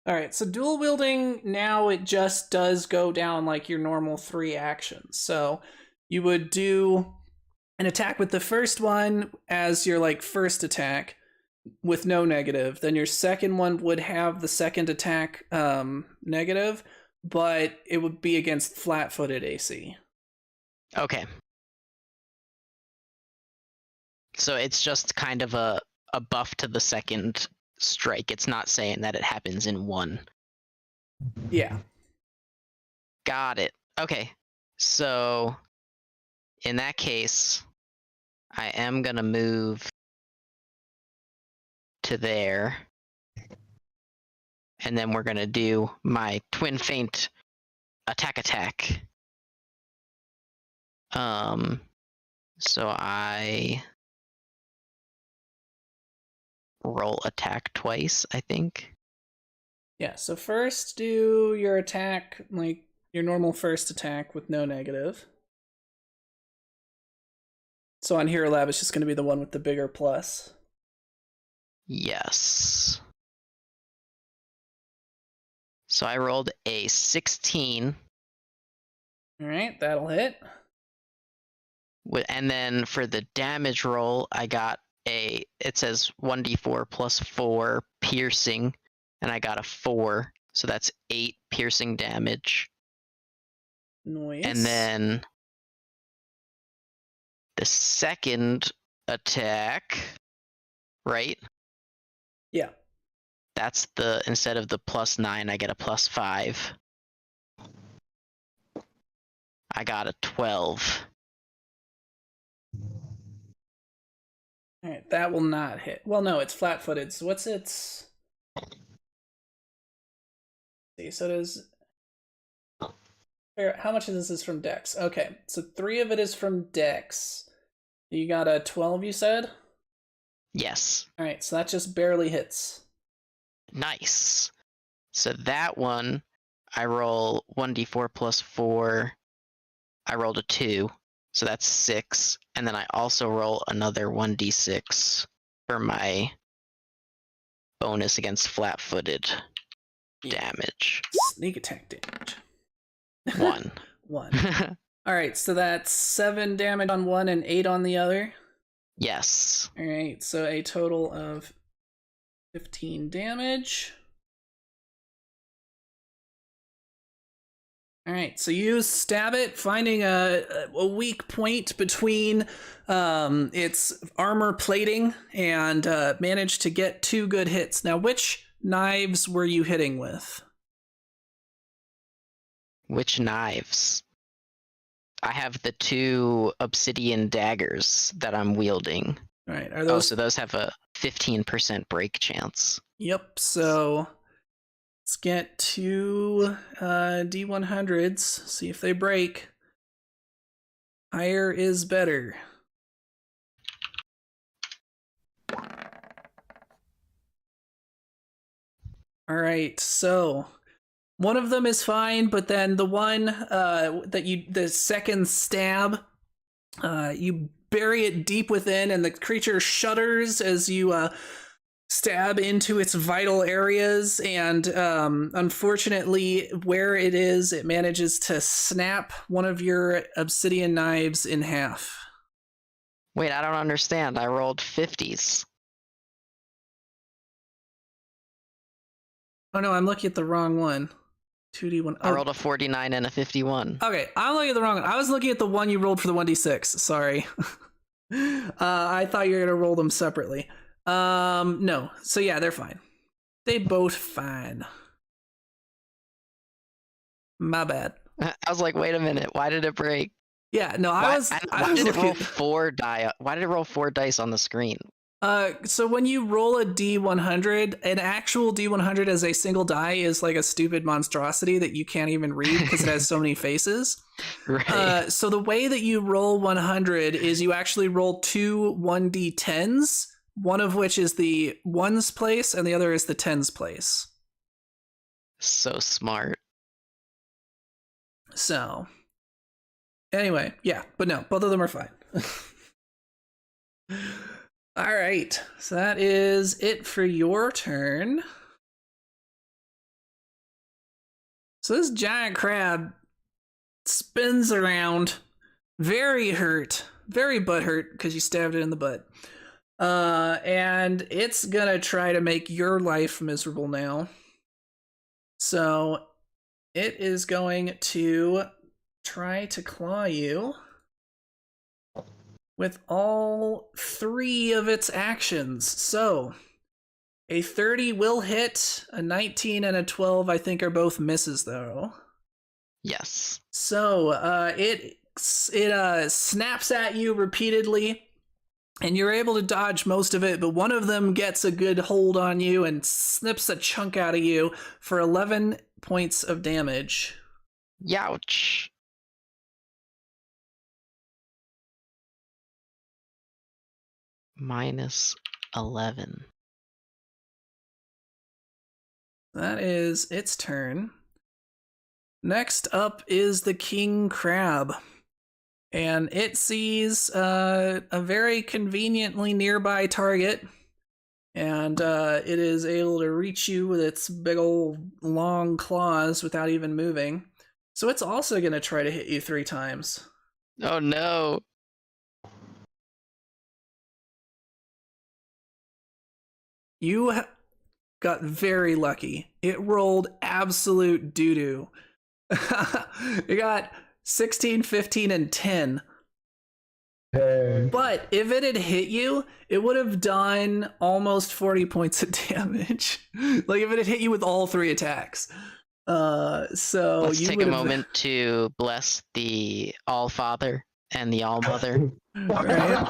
Alright, so dual wielding, now it just does go down like your normal 3 actions. So you would do an attack with the first one as your like first attack with no negative. Then your second one would have the second attack negative, but it would be against flat-footed AC. Okay. So it's just kind of a buff to the second strike. It's not saying that it happens in 1. Yeah. Got it. Okay. So in that case, I am gonna move to there. And then we're gonna do my twin feint attack. So I roll attack twice, I think. Yeah, so first do your attack, like your normal first attack with no negative. So on Hero Lab, it's just going to be the one with the bigger plus. Yes. So I rolled a 16. All right, that'll hit. And then for the damage roll, I got it says 1d4 plus 4 piercing, and I got a 4. So that's 8 piercing damage. Nice. And then the second attack, right? Yeah. That's instead of the +9, I get a +5. I got a 12. All right, that will not hit. Well, no, it's flat-footed. So what's its? See, so it is. How much of this is from Dex? Okay, so 3 of it is from Dex. You got a 12, you said? Yes. All right, so that just barely hits. Nice. So that one, I roll 1d4 plus 4. I rolled a 2, so that's 6. And then I also roll another 1d6 for my bonus against flat-footed damage. Sneak attack damage. 1. 1. All right, so that's 7 damage on one and 8 on the other. Yes. All right, so a total of 15 damage. All right, so you stab it, finding a weak point between its armor plating, and manage to get 2 good hits. Now, which knives were you hitting with? Which knives? I have the 2 obsidian daggers that I'm wielding. All right, are those? So those have a 15% break chance. Yep. So let's get 2 D100s. See if they break. Higher is better. All right, so one of them is fine, but then the one the second stab, you bury it deep within, and the creature shudders as you stab into its vital areas, and unfortunately, where it is, it manages to snap one of your obsidian knives in half. Wait, I don't understand. I rolled 50s. Oh no, I'm looking at the wrong one. 2d1. I rolled a 49 and a 51. Okay, I'm looking at the wrong one. I was looking at the one you rolled for the 1d6. Sorry. I thought you were going to roll them separately. No. So yeah, they're fine. They both fine. My bad. I was like, wait a minute, why did it break? Yeah, no, Why did it roll looking... 4 die? Why did it roll 4 dice on the screen? So when you roll a D100, an actual D100 as a single die is like a stupid monstrosity that you can't even read because it has so many faces. Right. So the way that you roll 100 is you actually roll 2 1d10s, one of which is the ones place and the other is the tens place. So smart. So anyway, yeah, but no, both of them are fine. All right, so that is it for your turn. So this giant crab spins around, very hurt, very butthurt because you stabbed it in the butt. And it's gonna try to make your life miserable now. So it is going to try to claw you with all 3 of its actions. So a 30 will hit, a 19 and a 12 I think are both misses though. Yes. So it snaps at you repeatedly, and you're able to dodge most of it, but one of them gets a good hold on you and snips a chunk out of you for 11 points of damage. Youch. Minus 11. That is its turn. Next up is the king crab. And it sees a very conveniently nearby target. And it is able to reach you with its big old long claws without even moving. So it's also going to try to hit you 3 times. Oh no. You got very lucky. It rolled absolute doo-doo. It got 16, 15, and 10. Hey. But if it had hit you, it would have done almost 40 points of damage. Like if it had hit you with all 3 attacks. So Let's you take a would have... moment to bless the All-Father and the All-Mother. Right?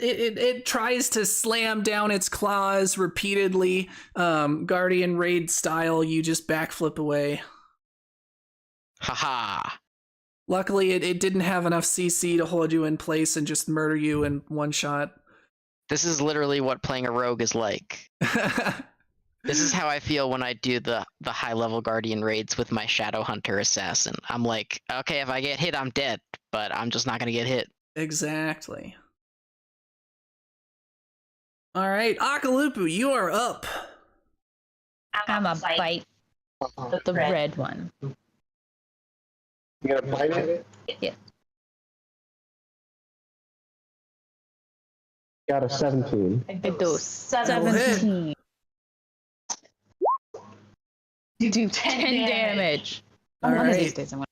It tries to slam down its claws repeatedly. Guardian Raid style, you just backflip away. Haha. Luckily, it didn't have enough CC to hold you in place and just murder you in one shot. This is literally what playing a rogue is like. This is how I feel when I do the high-level Guardian raids with my Shadow Hunter Assassin. I'm like, okay, if I get hit, I'm dead, but I'm just not going to get hit. Exactly. All right, Akalupu, you are up. I'm a bite the red one. You gonna bite it? Yeah. Got a 17. I do hit. 17. You do 10 damage. All One of right. these days I'm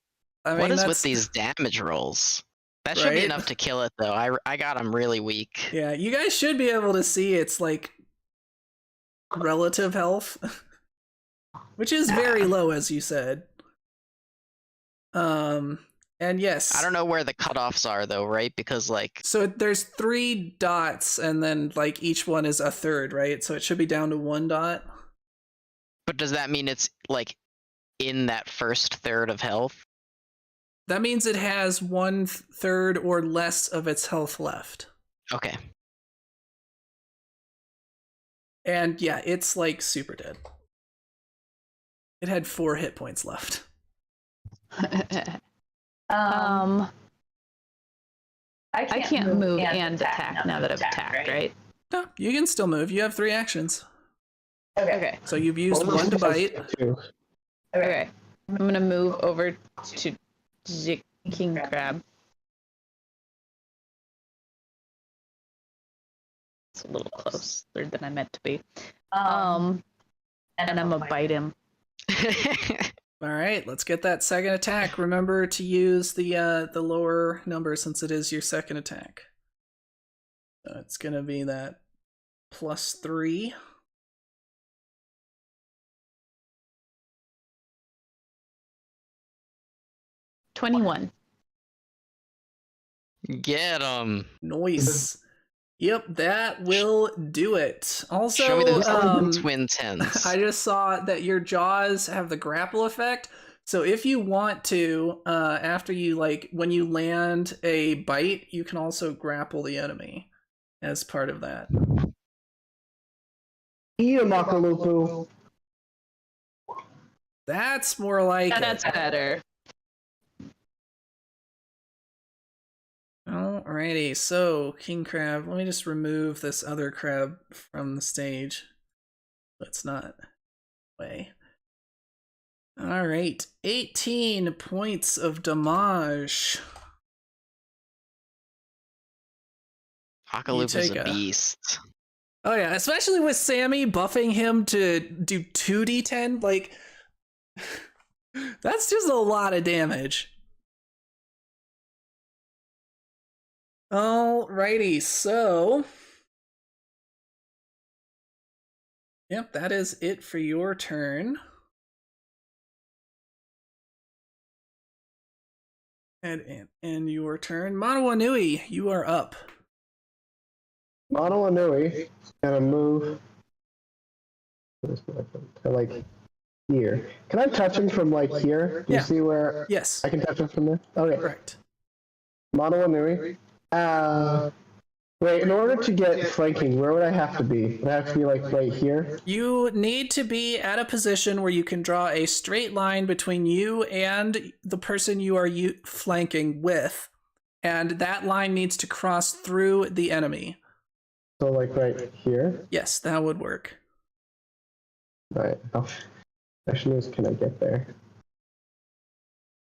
gonna... What is that's... with these damage rolls? That should be Right? enough to kill it, though. I got him really weak. Yeah, you guys should be able to see its, like, relative health. Which is very low, as you said. And yes. I don't know where the cutoffs are, though, right? Because, like... So there's 3 dots, and then, like, each one is a third, right? So it should be down to 1 dot. But does that mean it's, like, in that first third of health? That means it has 1/3 or less of its health left. Okay. And yeah, it's, like, super dead. It had 4 hit points left. I can't move and attack now that I've attacked, right? No, you can still move. You have 3 actions. Okay. So you've used 1 to bite. Okay. I'm gonna move over to the king crab. It's a little closer than I meant to be. And I'm gonna bite him. All right, let's get that second attack. Remember to use the lower number since it is your second attack. So it's gonna be that +3. $21. Get him. Nice. Yep, that will do it. Also, Show me those twin tens. I just saw that your jaws have the grapple effect. So if you want to, after you, like, when you land a bite, you can also grapple the enemy as part of that. Eat him, Akalupu. That's more like it. That's better. Alrighty, so King Crab, let me just remove this other crab from the stage. It's not way. Alright, 18 points of damage. Akalupu is a beast. Oh yeah, especially with Sammy buffing him to do 2d10, like, that's just a lot of damage. Alrighty, so... Yep, that is it for your turn. And your turn. Manawanui, you are up. Manawanui gonna move to, like, here. Can I touch him from, like, here? Do you see where Yes. I can touch him from there? Okay. Correct. Manawanui. Wait, Wait, in order to get flanking, where would I have to be? Would I have to be like right here? You need to be at a position where you can draw a straight line between you and the person you are flanking with, and that line needs to cross through the enemy. So like right here? Yes, that would work. Right. Oh, question is, can I get there?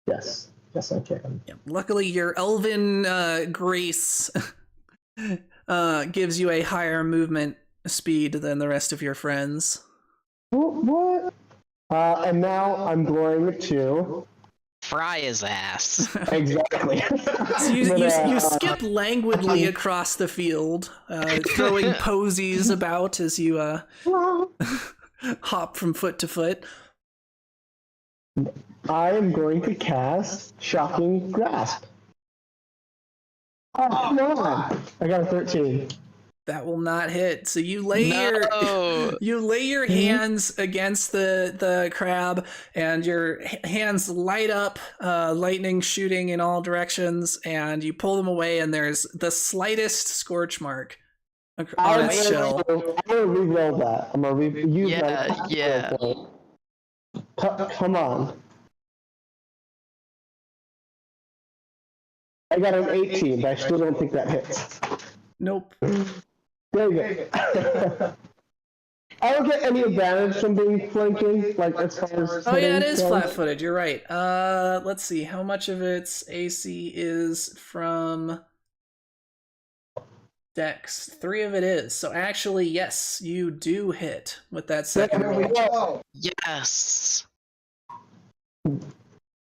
Yes. Yes, I can. Yeah. Luckily, your elven grace gives you a higher movement speed than the rest of your friends. What? And now I'm going to Fry his ass. exactly. So you skip languidly across the field, throwing posies about as you hop from foot to foot. I am going to cast Shocking Grasp. Oh, come on! I got a 13. That will not hit. So you lay No. your hands against the crab, and your hands light up, lightning shooting in all directions, and you pull them away, and there's the slightest scorch mark on its shell. I'm gonna re-roll that. I'm gonna use my Yeah. point. Come on. I got an 18, but I still don't think that hits. Nope. There you go. I don't get any advantage from being flanking, like as far as. Oh yeah, it is goes. flat-footed. You're right. Let's see how much of its AC is from Dex. 3 of it is. So actually, yes, you do hit with that second There we roll. go. Yes.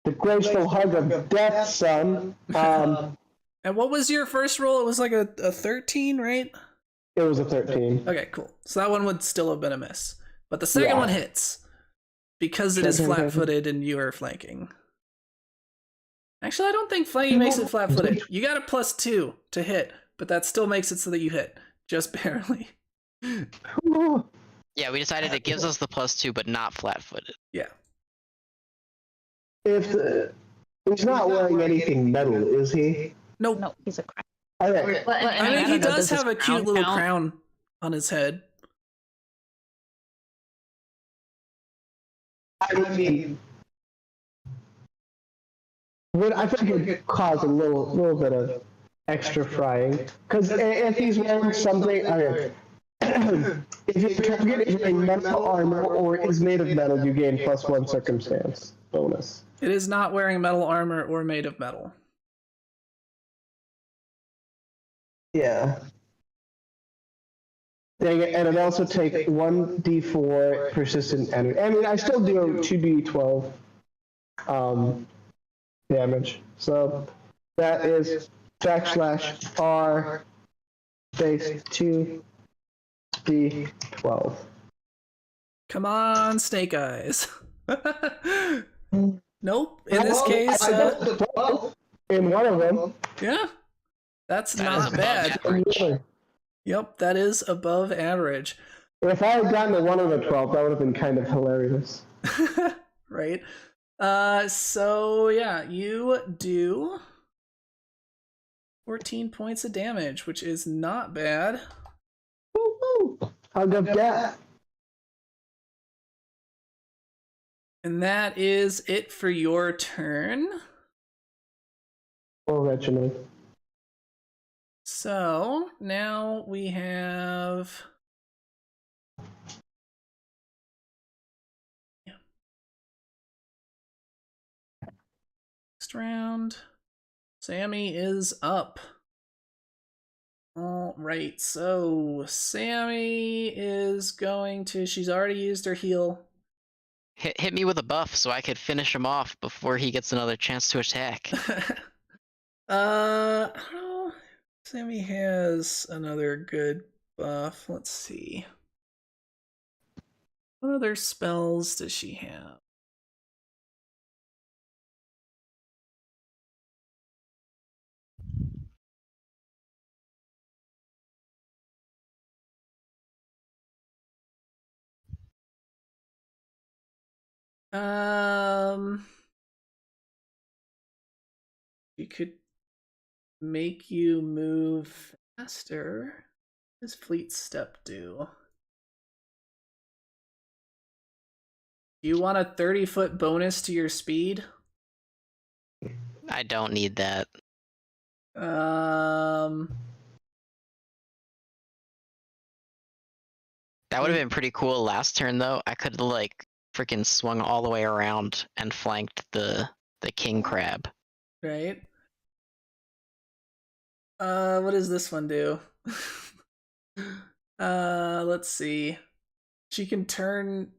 The graceful hug of death, son. And what was your first roll? It was like a 13, right? It was a 13. Okay, cool. So that one would still have been a miss. But the second one hits because it is Sure. flat-footed and you are flanking. Actually, I don't think flanking makes it flat-footed. You got a +2 to hit, but that still makes it so that you hit. Just barely. Yeah, we decided it gives us the +2, but not flat-footed. Yeah. He's not wearing anything metal, is he? Nope. No, he's a crap. Okay. Well, I mean, he don't know, does have his a cute little count? crown on his head. I mean, I think it could cause a little bit of extra frying. Because if he's wearing something, okay, if your target is wearing metal armor or is made of metal, you gain +1 circumstance bonus. It is not wearing metal armor or made of metal. Yeah. Dang it, and it also takes 1d4 persistent energy. I mean, I still do 2d12 damage. So that is /R space 2d12. Come on, Snake Eyes. Nope. In this case, in one of them. yeah, that's That is not above bad. average. Yep, that is above average. If I had gotten to one of the 12, that would have been kind of hilarious. Right? So yeah, you do 14 points of damage, which is not bad. Woo-hoo! Hug of death. And that is it for your turn. Or Reginald. So now we have next round. Sammy is up. All right, so Sammy is going to. She's already used her heal. Hit me with a buff so I could finish him off before he gets another chance to attack. I don't know. Sammy has another good buff. Let's see. What other spells does she have? You could make you move Master, his fleet step do? Do you want a 30-foot bonus to your speed? I don't need that. That would have been pretty cool last turn, though. I could have, like, freaking swung all the way around and flanked the king crab. Right. What does this one do? Let's see. She can turn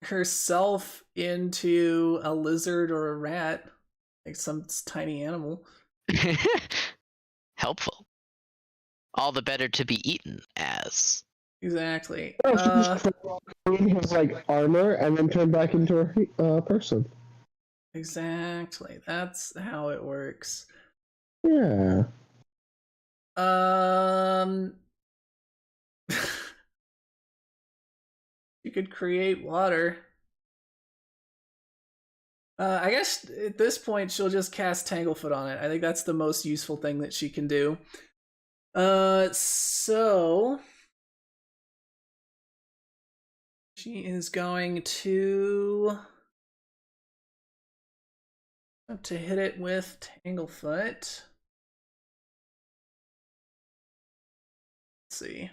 herself into a lizard or a rat, like some tiny animal. Helpful. All the better to be eaten as. Exactly. Oh, she just in his like armor and then turn back into a person. Exactly. That's how it works. Yeah. You could create water. I guess at this point she'll just cast Tanglefoot on it. I think that's the most useful thing that she can do. So she is going to hit it with Tanglefoot. Let's see.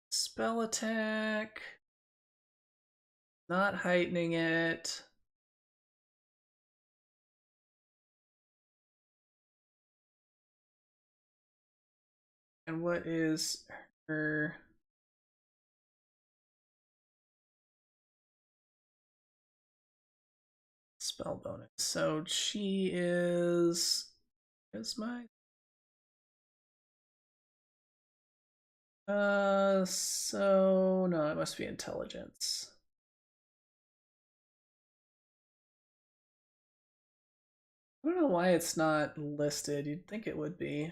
Spell attack. Not heightening it. And what is her spell bonus? So she is my so no, it must be intelligence. I don't know why it's not listed. You'd think it would be.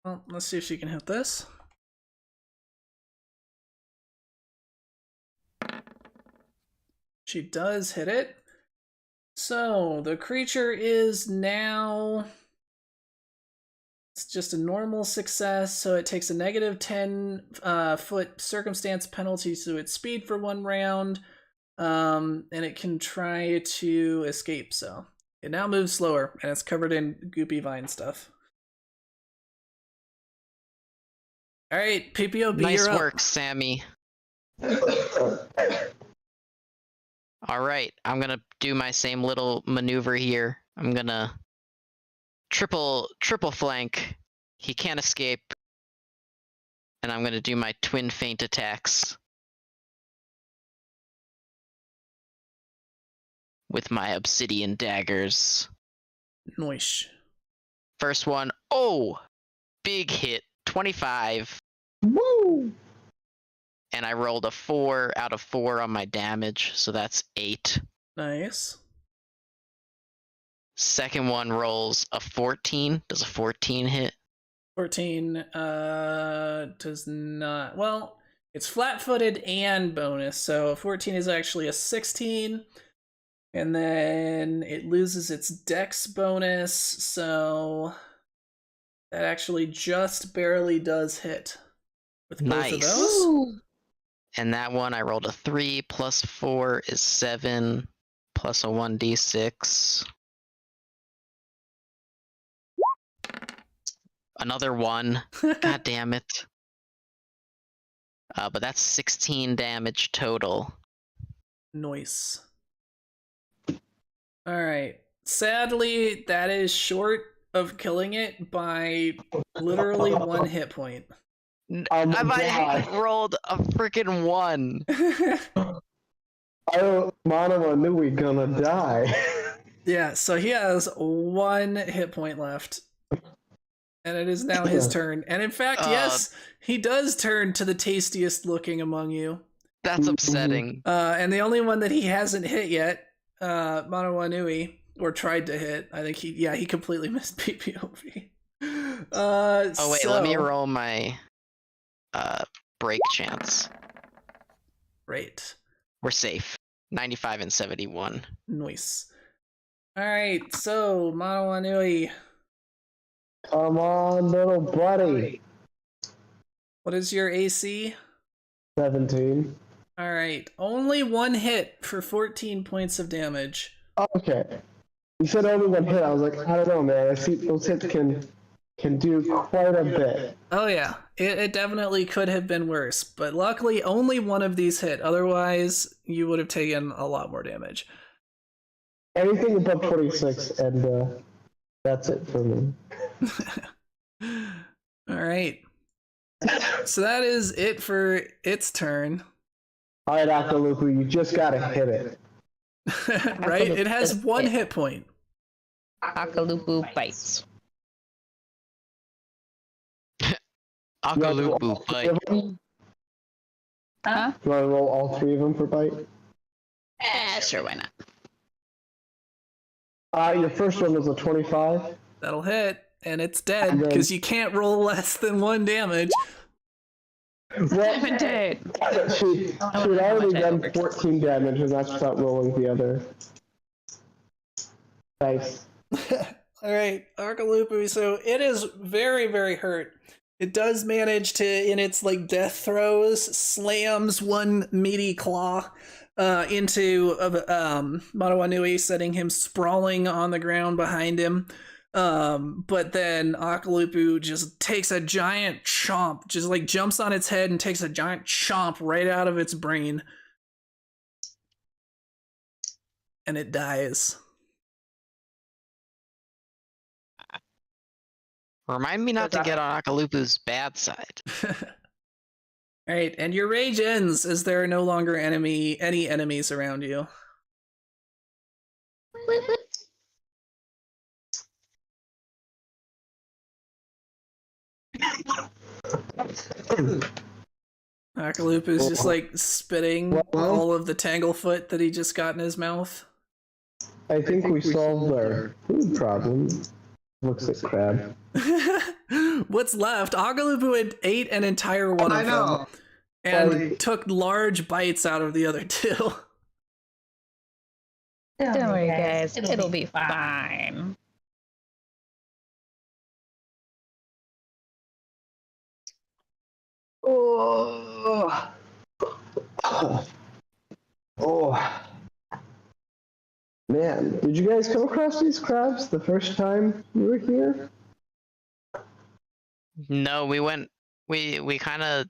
Well, let's see if she can hit this. She does hit it. So the creature is now, it's just a normal success, so it takes a negative 10 foot circumstance penalty to its speed for 1 round, and it can try to escape. So it now moves slower, and it's covered in goopy vine stuff. All right, PPOB, Nice you're work, up. Sammy. Alright, I'm gonna do my same little maneuver here. I'm gonna triple flank. He can't escape. And I'm gonna do my twin feint attacks. With my obsidian daggers. Noish. First one, oh! Big hit, 25. Woo! And I rolled a 4 out of 4 on my damage, so that's 8. Nice. Second one rolls a 14. Does a 14 hit? 14 does not. Well, it's flat-footed and bonus, so 14 is actually a 16. And then it loses its dex bonus, so that actually just barely does hit with both of those. Ooh. And that one I rolled a 3 plus 4 is 7 plus a 1d6. Another 1. God damn it. But that's 16 damage total. Nice. Alright. Sadly, that is short of killing it by literally 1 hit point. I rolled a freaking 1. Mono knew we gonna die. Yeah, so he has 1 hit point left. And it is now his turn. And in fact, yes, he does turn to the tastiest looking among you. That's upsetting. And the only one that he hasn't hit yet, Manawanui, or tried to hit. I think he completely missed PPOV. Oh wait, let me roll my break chance. Great. We're safe. 95 and 71. Nice. Alright, so Manawanui, Come on, little buddy. what is your AC? 17. Alright, only one hit for 14 points of damage. Okay. You said only one hit. I was like, I don't know, man. I see those hits can do quite a bit. Oh yeah, it definitely could have been worse, but luckily only one of these hit. Otherwise, you would have taken a lot more damage. Anything above 26, and that's it for me. Alright. So that is it for its turn. Alright, Akalupu, you just gotta hit it. Right? It has one hit point. Akalupu bites. Akalupu bite. Huh? You wanna roll all 3 of them for bite? Sure, why not? Your first one was a 25. That'll hit, and it's dead, because you can't roll less than 1 damage. I'm dead. She'd already done 14 damage, and that's without rolling the other. Nice. Alright, Akalupu, so it is very, very hurt. It does manage to, in its like death throes, slams one meaty claw into Manawanui, setting him sprawling on the ground behind him. But then Akalupu just takes a giant chomp, just like jumps on its head and takes a giant chomp right out of its brain. And it dies. Remind me not to get on Akalupu's bad side. Alright, and your rage ends as there are no longer any enemies around you. Akalupu is just like spitting all of the tanglefoot that he just got in his mouth. I think we solved our food problem. Looks like crab. What's left? Akalupu had ate an entire one of them and took large bites out of the other two. Don't worry, guys. It'll be fine. Oh. Oh. Man, did you guys come across these crabs the first time you were here? No, we kind of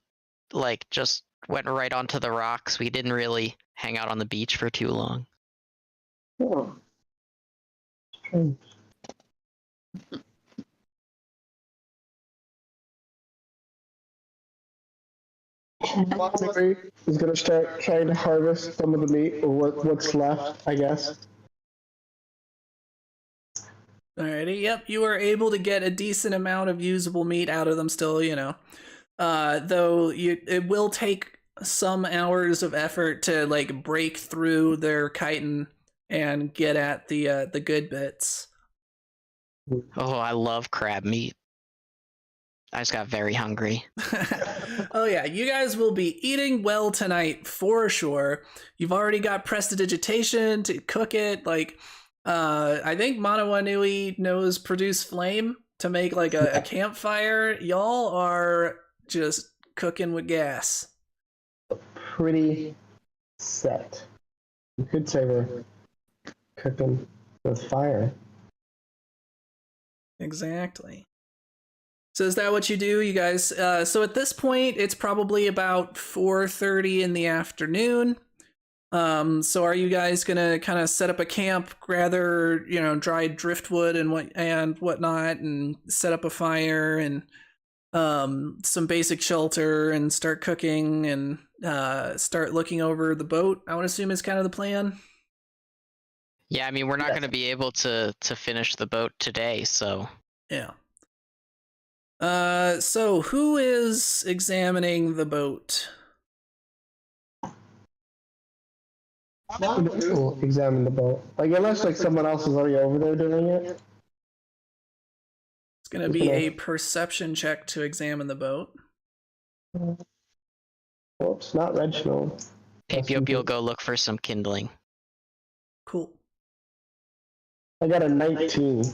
like just went right onto the rocks. We didn't really hang out on the beach for too long. Oh. Strange. Is gonna start trying to harvest some of the meat, or what's left, I guess. Alrighty, yep, you are able to get a decent amount of usable meat out of them still, you know. Though it will take some hours of effort to like break through their chitin and get at the good bits. Oh, I love crab meat. I just got very hungry. Oh yeah, you guys will be eating well tonight for sure. You've already got prestidigitation to cook it. Like, I think Manawanui knows produce flame to make like a campfire. Y'all are just cooking with gas. Pretty set. You could say we're cooking with fire. Exactly. So is that what you do, you guys? So at this point, it's probably about 4:30 in the afternoon. So are you guys gonna kind of set up a camp, gather, you know, dried driftwood and whatnot, and set up a fire and some basic shelter and start cooking and start looking over the boat? I would assume is kind of the plan. Yeah, I mean, we're not going to be able to finish the boat today, so... Yeah. So who is examining the boat? We'll examine the boat. Like, unless like someone else is already over there doing it. It's gonna be a perception check to examine the boat. Whoops, not Reginald. Papiopi will go look for some kindling. Cool. I got a 19.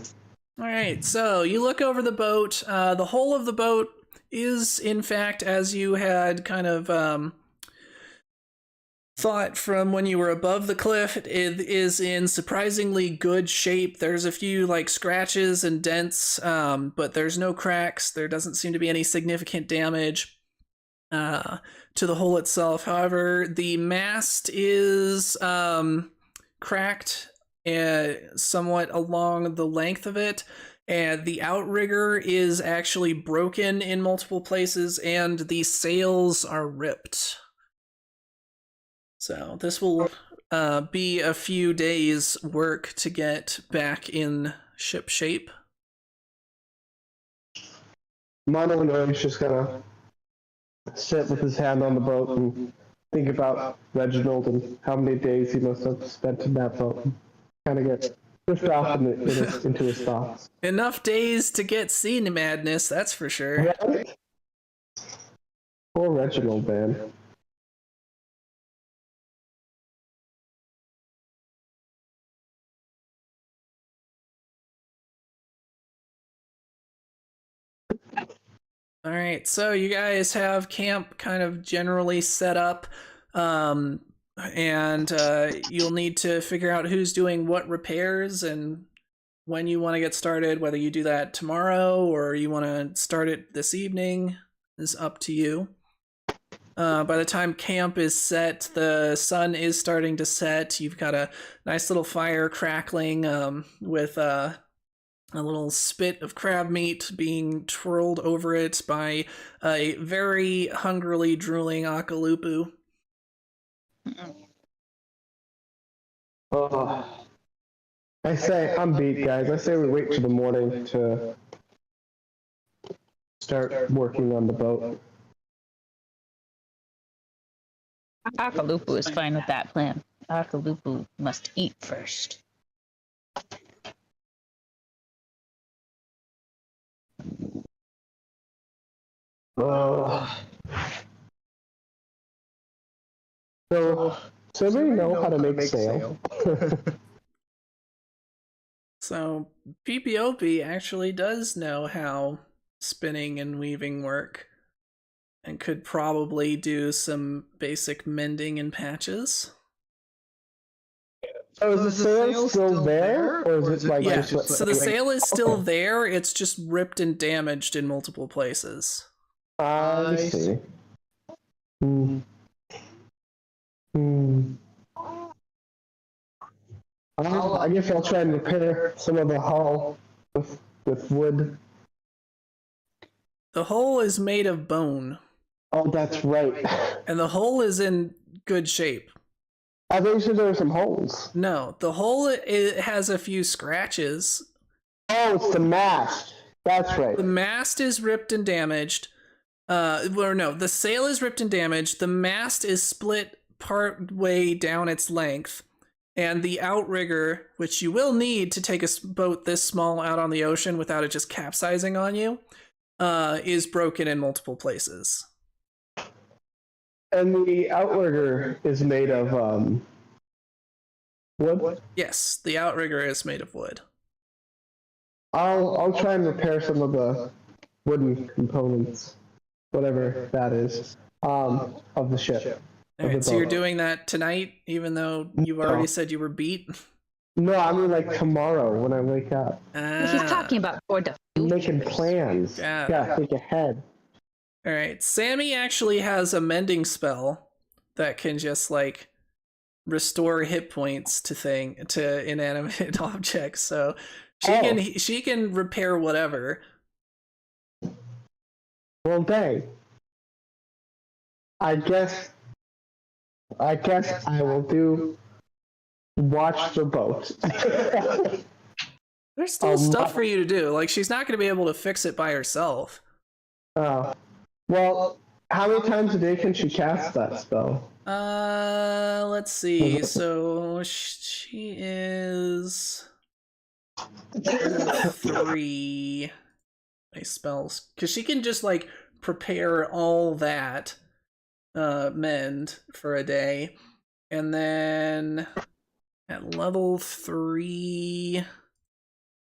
All right, so you look over the boat. The hull of the boat is, in fact, as you had kind of thought from when you were above the cliff, it is in surprisingly good shape. There's a few like scratches and dents, but there's no cracks. There doesn't seem to be any significant damage to the hull itself. However, the mast is cracked somewhat along the length of it, and the outrigger is actually broken in multiple places, and the sails are ripped. So this will be a few days' work to get back in ship shape. Mono is just gonna sit with his hand on the boat and think about Reginald and how many days he must have spent in that boat. Kind of get drift off into his thoughts. Enough days to get sea madness, that's for sure. Right? Poor Reginald, man. All right, so you guys have camp kind of generally set up, and you'll need to figure out who's doing what repairs and when you want to get started. Whether you do that tomorrow or you want to start it this evening is up to you. By the time camp is set, the sun is starting to set. You've got a nice little fire crackling with a little spit of crab meat being twirled over it by a very hungrily drooling Akalupu. Oh. I say, I'm beat, guys. I say we wait till the morning to start working on the boat. Akalupu is fine with that plan. Akalupu must eat first. So we know how to make sail. So PPOP actually does know how spinning and weaving work, and could probably do some basic mending and patches. So is the sail still there, or is it like Yeah, just so the sail is still there, it's just ripped and damaged in multiple places. I see. I guess I'll try and repair some of the hull with wood. The hull is made of bone, Oh, that's right. and the hull is in good shape. I think there were some holes. No, the hull has a few scratches. Oh, it's the mast. That's right. The mast is ripped and damaged. The sail is ripped and damaged. The mast is split part way down its length. And the outrigger, which you will need to take a boat this small out on the ocean without it just capsizing on you, is broken in multiple places. And the outrigger is made of wood? Yes, the outrigger is made of wood. I'll try and repair some of the wooden components, whatever that is, of the ship. Alright, so you're doing that tonight, even though you've already said you were beat? No, I mean like tomorrow when I wake up. He's talking about for the I'm future. making plans. Yeah, think ahead. Alright, Sammy actually has a mending spell that can just like restore hit points to inanimate objects, so she can repair whatever. Well, dang. I guess I will watch the boat. There's still stuff for you to do. Like, she's not going to be able to fix it by herself. Oh. Well, how many times a day can she cast that spell? Let's see. So she is 3 spells, because she can just like prepare all that mend for a day. And then at level 3,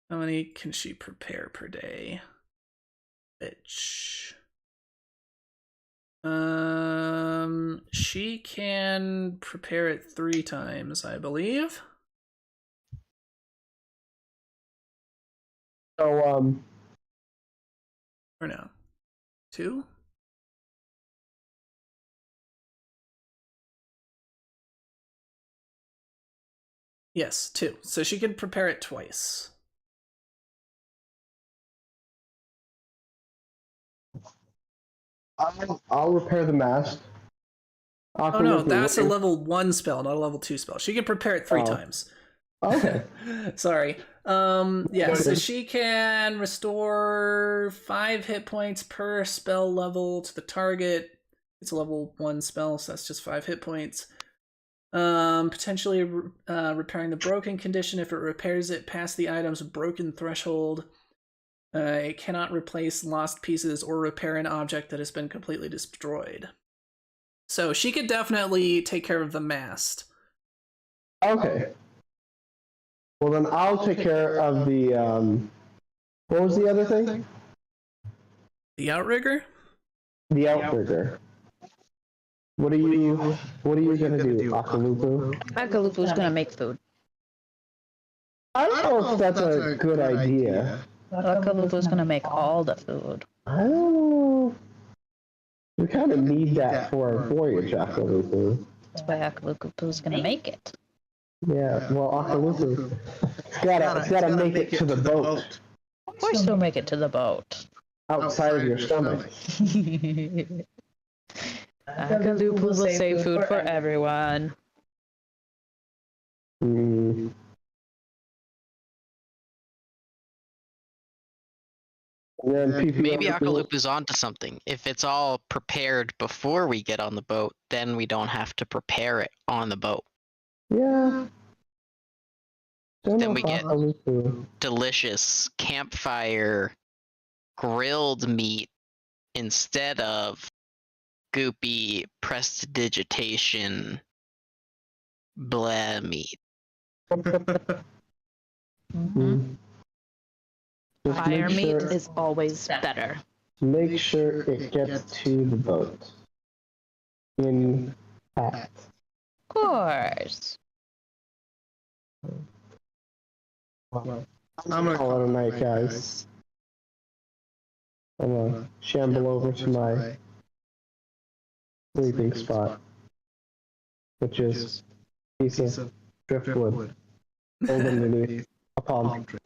how many can she prepare per day? Bitch. She can prepare it 3 times, I believe. So, Or no, 2? Yes, 2. So she can prepare it twice. I'll repair the mast. Oh no, that's a level 1 spell, not a level 2 spell. She can prepare it 3 times. Okay. Sorry. Yeah, so she can restore 5 hit points per spell level to the target. It's a level 1 spell, so that's just 5 hit points. Potentially repairing the broken condition. If it repairs it past the item's broken threshold, it cannot replace lost pieces or repair an object that has been completely destroyed. So she could definitely take care of the mast. Okay. Well, then I'll take care of the, what was the other thing? The outrigger? The outrigger. What are you gonna do, Akalupu? Akalupu's gonna make food. I don't know if that's a good idea. Akalupu's gonna make all the food. I don't know. We kind of need that for our voyage, Akalupu. That's why Akalupu's gonna make it. Yeah, well, Akalupu, it's gotta make it to the boat. Of course it'll make it to the boat. Outside of your stomach. Akalupu will save food for everyone. Mm. Maybe Akalupu's onto something. If it's all prepared before we get on the boat, then we don't have to prepare it on the boat. Yeah. Then we get delicious campfire grilled meat instead of goopy prestidigitation blah meat. Mm-hmm. Fire meat is always better. Make sure it gets to the boat. Intact. Of course. Well, I'm gonna call it a night, guys. I'm gonna shamble over to my sleeping spot, which is a piece of driftwood pulled underneath a palm tree.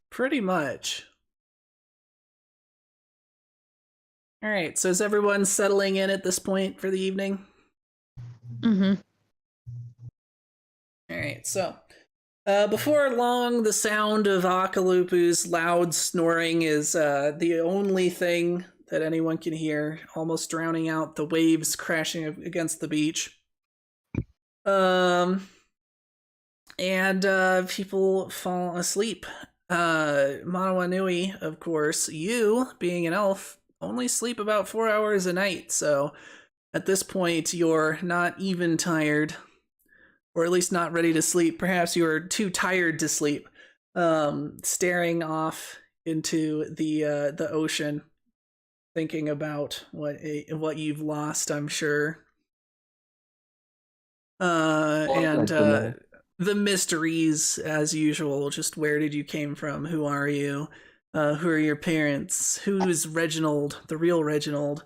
Pretty much. Alright, so is everyone settling in at this point for the evening? Mm-hmm. Alright, so before long, the sound of Akalupu's loud snoring is the only thing that anyone can hear, almost drowning out the waves crashing against the beach. And people fall asleep. Manawanui, of course, you, being an elf, only sleep about 4 hours a night, so at this point you're not even tired, or at least not ready to sleep. Perhaps you're too tired to sleep, staring off into the ocean, thinking about what you've lost, I'm sure. And the mysteries, as usual. Just where did you came from? Who are you? Who are your parents? Who's Reginald, the real Reginald?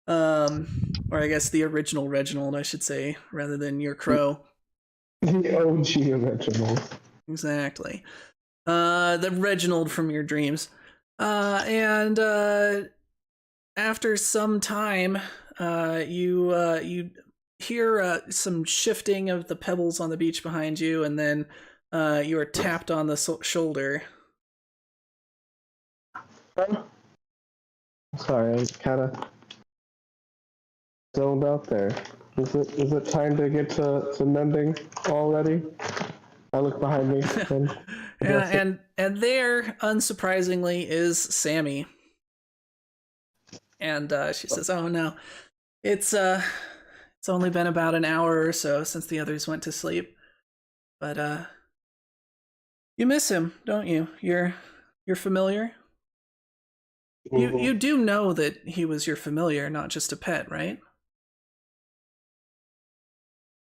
Or I guess the original Reginald, I should say, rather than your crow. The OG Reginald. Exactly. The Reginald from your dreams. And after some time, you hear some shifting of the pebbles on the beach behind you, and then you are tapped on the shoulder. Sorry, I kind of zoned out there. Is it time to get to mending already? I look behind me. And there, unsurprisingly, is Sammy. And she says, "Oh no, It's only been about an hour or so since the others went to sleep. But you miss him, don't you? You're familiar? You do know that he was your familiar, not just a pet, right?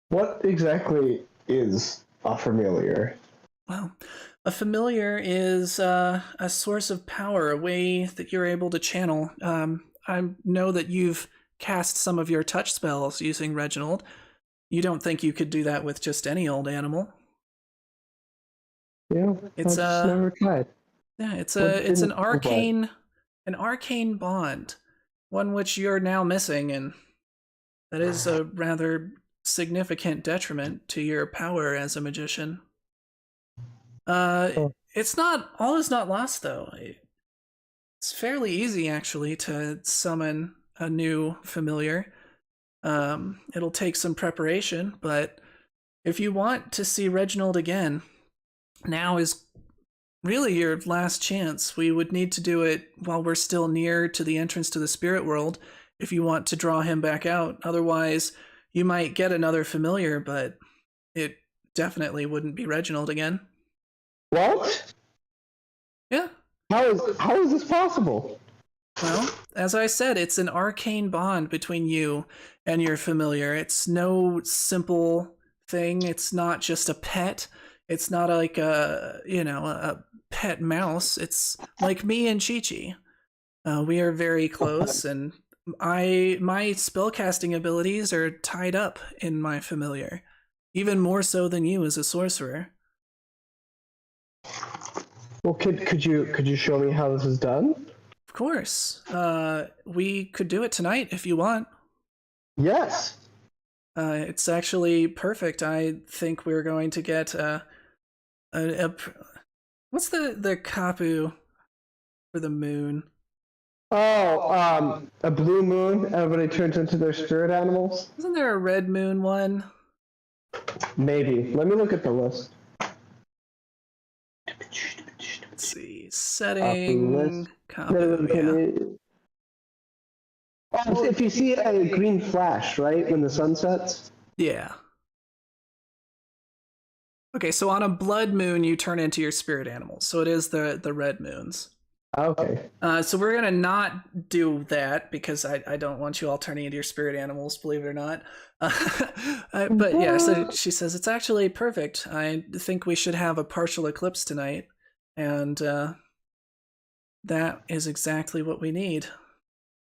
What exactly is a familiar? Well, a familiar is a source of power, a way that you're able to channel. I know that you've cast some of your touch spells using Reginald. You don't think you could do that with just any old animal? Yeah, It's I just never tried. Yeah, it's What an arcane bond, one which you're now missing, and that is a rather significant detriment to your power as a magician. It's not all is not lost though. It's fairly easy actually to summon a new familiar. It'll take some preparation, but if you want to see Reginald again, now is really your last chance. We would need to do it while we're still near to the entrance to the spirit world if you want to draw him back out. Otherwise, you might get another familiar, but it definitely wouldn't be Reginald again. What? Yeah. How is this possible? Well, as I said, it's an arcane bond between you and your familiar. It's no simple thing. It's not just a pet. It's not like a pet mouse. It's like me and Chi-Chi. We are very close, and my spellcasting abilities are tied up in my familiar, even more so than you as a sorcerer. Well, could you show me how this is done? Of course. We could do it tonight if you want. Yes. It's actually perfect. I think we're going to get what's the kapu for the moon? Oh, a blue moon. Everybody turns into their spirit animals. Isn't there a red moon one? Maybe. Let me look at the list. Let's see. Setting kapu. Yeah. Oh, if you see a green flash, right, when the sun sets? Yeah. Okay, so on a blood moon, you turn into your spirit animals. So it is the red moons. Okay. So we're gonna not do that because I don't want you all turning into your spirit animals, believe it or not. But yeah, so she says it's actually perfect. I think we should have a partial eclipse tonight, and that is exactly what we need.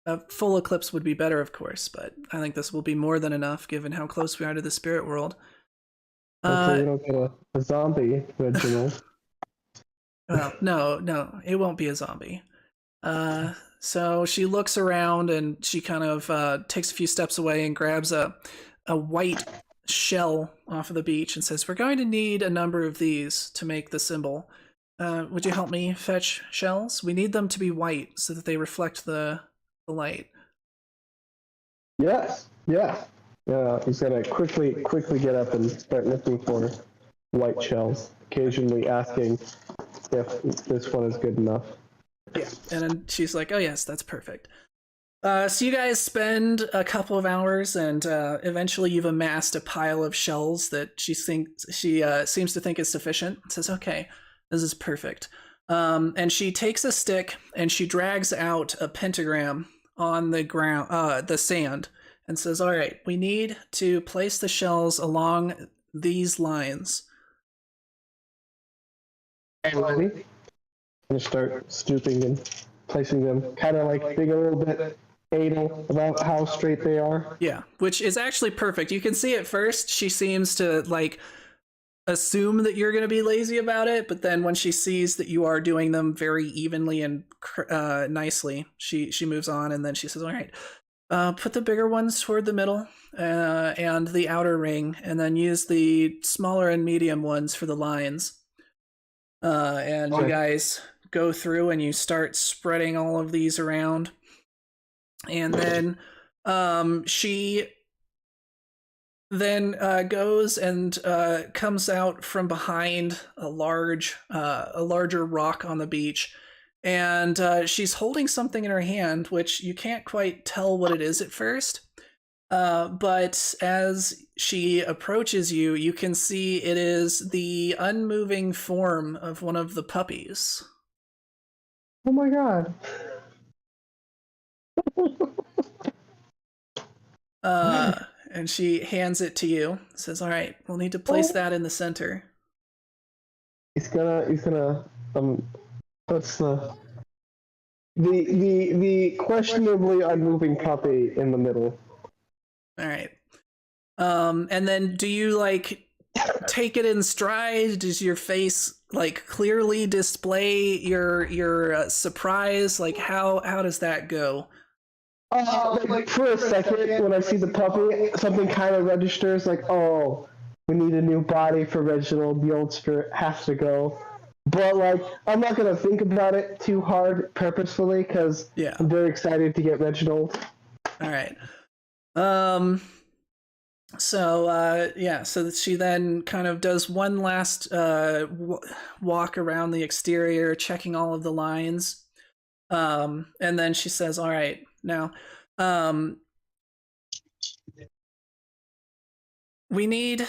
A full eclipse would be better, of course, but I think this will be more than enough given how close we are to the spirit world. Hopefully we don't get a zombie, Reginald. Well, no, it won't be a zombie. So she looks around and she kind of takes a few steps away and grabs a white shell off of the beach and says, "We're going to need a number of these to make the symbol. Would you help me fetch shells? We need them to be white so that they reflect the light." Yes. Yeah. He's gonna quickly get up and start looking for white shells, occasionally asking if this one is good enough. Yeah, and then she's like, "Oh yes, that's perfect." So you guys spend a couple of hours, and eventually you've amassed a pile of shells that she seems to think is sufficient. Says, "Okay, this is perfect." And she takes a stick and she drags out a pentagram on the ground, the sand, and says, "All right, we need to place the shells along these lines." And ready? I'm gonna start stooping and placing them, kind of like being a little bit anal about how straight they are. Yeah, which is actually perfect. You can see at first she seems to like assume that you're going to be lazy about it, but then when she sees that you are doing them very evenly and nicely, she moves on, and then she says, "All right, put the bigger ones toward the middle and the outer ring, and then use the smaller and medium ones for the lines." And you guys go through and you start spreading all of these around, and then she then goes and comes out from behind a larger rock on the beach, and she's holding something in her hand which you can't quite tell what it is at first, But as she approaches you, you can see it is the unmoving form of one of the puppies. Oh my god. And she hands it to you. Says, "All right, we'll need to place that in the center." He's gonna that's the questionably unmoving puppy in the middle. All right. And then do you like take it in stride? Does your face like clearly display your surprise? Like how does that go? Like for a second, when I see the puppy, something kind of registers. Like, oh, we need a new body for Reginald. The old spirit has to go. But like, I'm not gonna think about it too hard purposefully because I'm very excited to get Reginald. All right. So she then kind of does one last walk around the exterior, checking all of the lines. And then she says, "All right, now, we need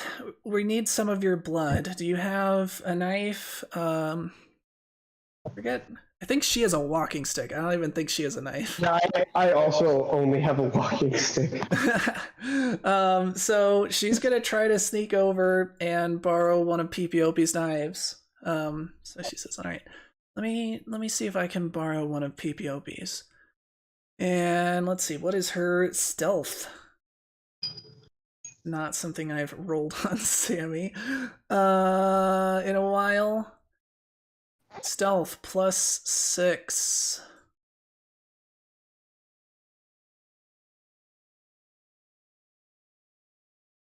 some of your blood. Do you have a knife? I forget. I think she has a walking stick. I don't even think she has a knife." No, I also only have a walking stick. So she's gonna try to sneak over and borrow one of PPOP's knives. So she says, "All right, let me see if I can borrow one of PPOP's." And let's see, what is her stealth? Not something I've rolled on Sammy in a while. Stealth +6.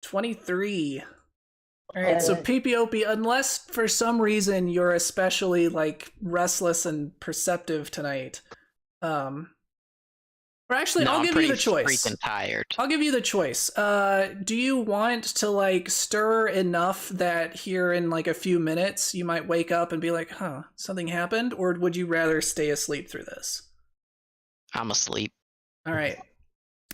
+23. All right, so PPOP, unless for some reason you're especially like restless and perceptive tonight, or actually, No, I'll I'm give you the pretty choice. freaking tired. I'll give you the choice. Do you want to like stir enough that here in like a few minutes you might wake up and be like, "Huh, something happened," or would you rather stay asleep through this? I'm asleep. All right.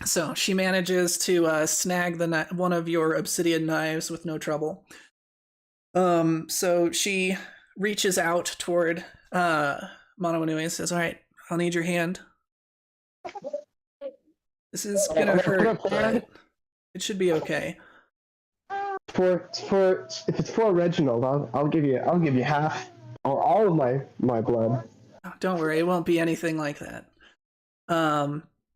So she manages to snag one of your obsidian knives with no trouble. So she reaches out toward Manawanui and says, "All right, I'll need your hand. This is gonna hurt, but it should be okay." For if it's for Reginald, I'll give you half or all of my blood. Oh, don't worry, it won't be anything like that.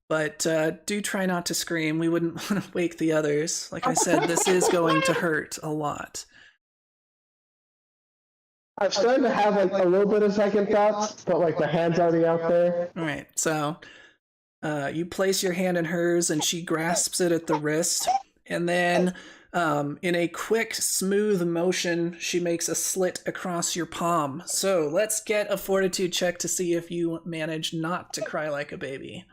But do try not to scream. We wouldn't want to wake the others. Like I said, this is going to hurt a lot. I've started to have like a little bit of second thoughts, but like the hand's already out there. All right, so you place your hand in hers, and she grasps it at the wrist, and then in a quick, smooth motion, she makes a slit across your palm. So let's get a fortitude check to see if you manage not to cry like a baby.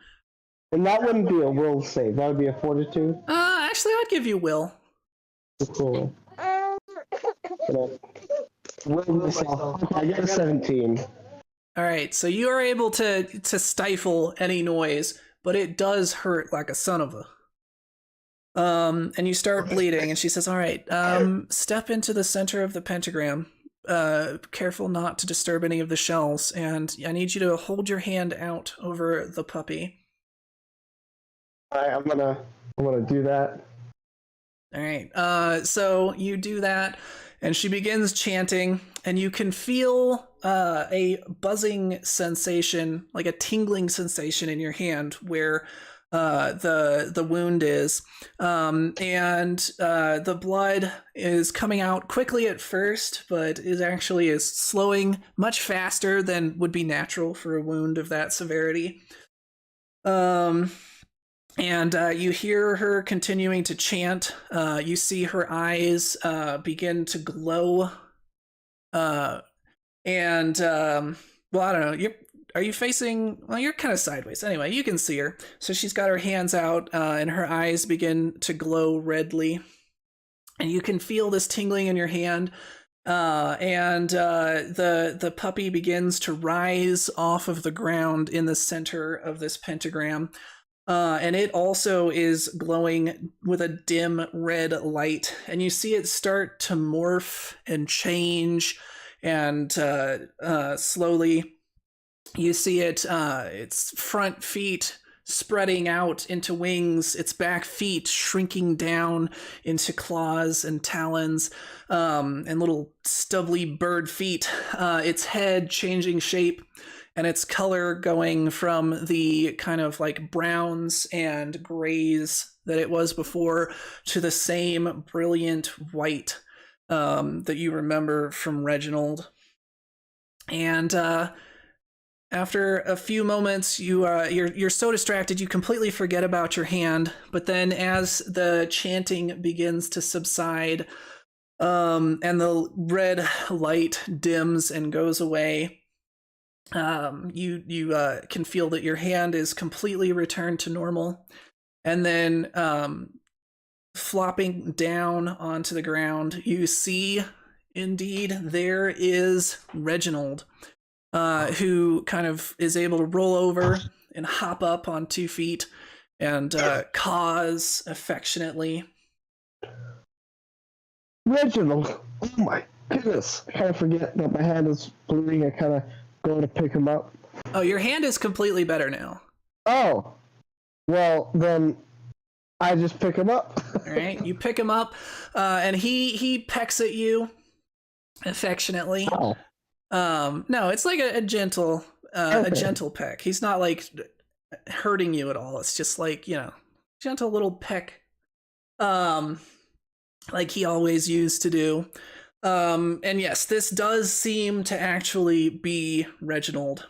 And that wouldn't be a will save. That would be a fortitude. Actually, I'd give you will. Cool. Will myself. I get a 17. All right, so you are able to stifle any noise, but it does hurt like a son of a. And you start bleeding, and she says, "All right, step into the center of the pentagram. Careful not to disturb any of the shells, and I need you to hold your hand out over the puppy." Alright, I'm gonna do that. All right, so you do that, and she begins chanting, and you can feel a buzzing sensation, like a tingling sensation in your hand where the wound is, and the blood is coming out quickly at first, but it actually is slowing much faster than would be natural for a wound of that severity. And you hear her continuing to chant. You see her eyes begin to glow. Well, I don't know. Are you facing? Well, you're kind of sideways. Anyway, you can see her. So she's got her hands out, and her eyes begin to glow redly. And you can feel this tingling in your hand. And the puppy begins to rise off of the ground in the center of this pentagram. and it also is glowing with a dim red light. And you see it start to morph and change, and slowly you see its front feet spreading out into wings, its back feet shrinking down into claws and talons, and little stubbly bird feet, its head changing shape, and its color going from the kind of like browns and grays that it was before to the same brilliant white that you remember from Reginald. And after a few moments, you're so distracted you completely forget about your hand. But then, as the chanting begins to subside, and the red light dims and goes away, you can feel that your hand is completely returned to normal. And then, flopping down onto the ground, you see, indeed, there is Reginald. Who kind of is able to roll over and hop up on 2 feet and caws affectionately. Reginald, oh my goodness. I kind of forget that my hand is bleeding. I kind of go to pick him up. Oh, your hand is completely better now. Oh, well, then I just pick him up. All right, you pick him up, and he pecks at you affectionately. Oh. No, it's like a gentle peck. He's not like hurting you at all. It's just like, gentle little peck, like he always used to do. And yes, this does seem to actually be Reginald.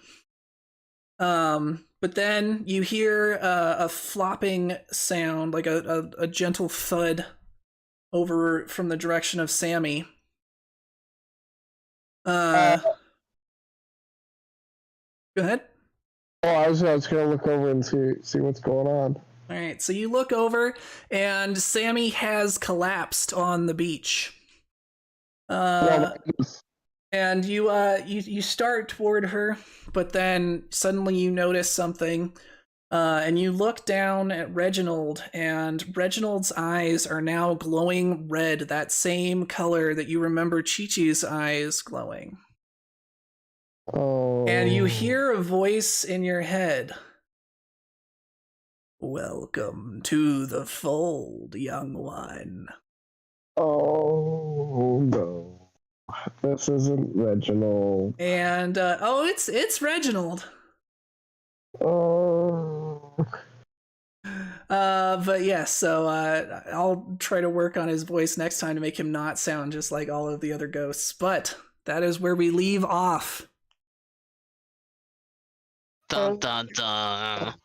But then you hear a flopping sound, like a gentle thud over from the direction of Sammy. Go ahead. Oh, I was gonna look over and see what's going on. All right, so you look over, and Sammy has collapsed on the beach. And you start toward her, but then suddenly you notice something, and you look down at Reginald, and Reginald's eyes are now glowing red, that same color that you remember Chi-Chi's eyes glowing. Oh. And you hear a voice in your head. Welcome to the fold, young one. Oh no. This isn't Reginald. And it's Reginald. Oh. But yes, so I'll try to work on his voice next time to make him not sound just like all of the other ghosts. But that is where we leave off. Dun dun dun.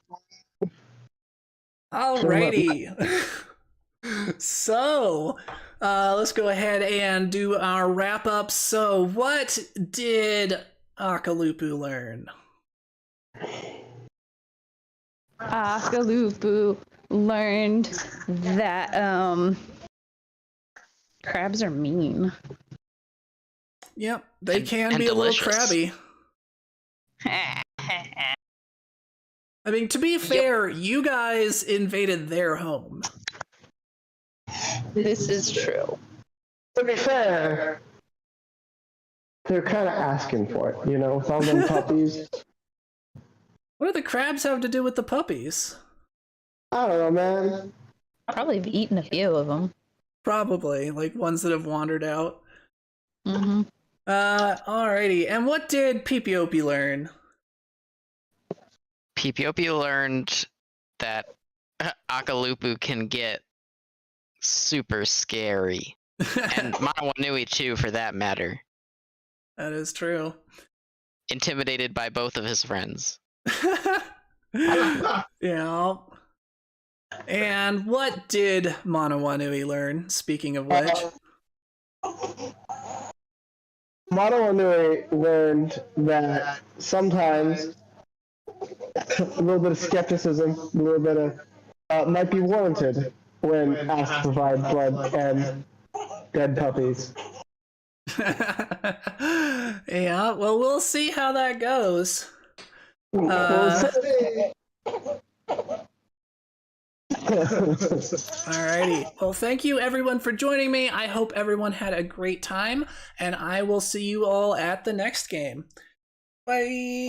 Alrighty. So, let's go ahead and do our wrap up. So, what did Akalupu learn? Akalupu learned that crabs are mean. Yep, they can be delicious. A little crabby. I mean, to be fair, you guys invaded their home. This is true. To be fair, they're kind of asking for it, with all them puppies. What do the crabs have to do with the puppies? I don't know, man. Probably have eaten a few of them. Probably, like ones that have wandered out. Mm-hmm. Alrighty. And what did Peepiopi learn? Peepiopi learned that Akalupu can get super scary. And Manawanui too, for that matter. That is true. Intimidated by both of his friends. Yeah. And what did Manawanui learn, speaking of which? Manawanui learned that sometimes a little bit of skepticism, a little bit of might be warranted when asked to provide blood and dead puppies. Yeah, well, we'll see how that goes. Alrighty. Well, thank you everyone for joining me. I hope everyone had a great time, and I will see you all at the next game. Bye.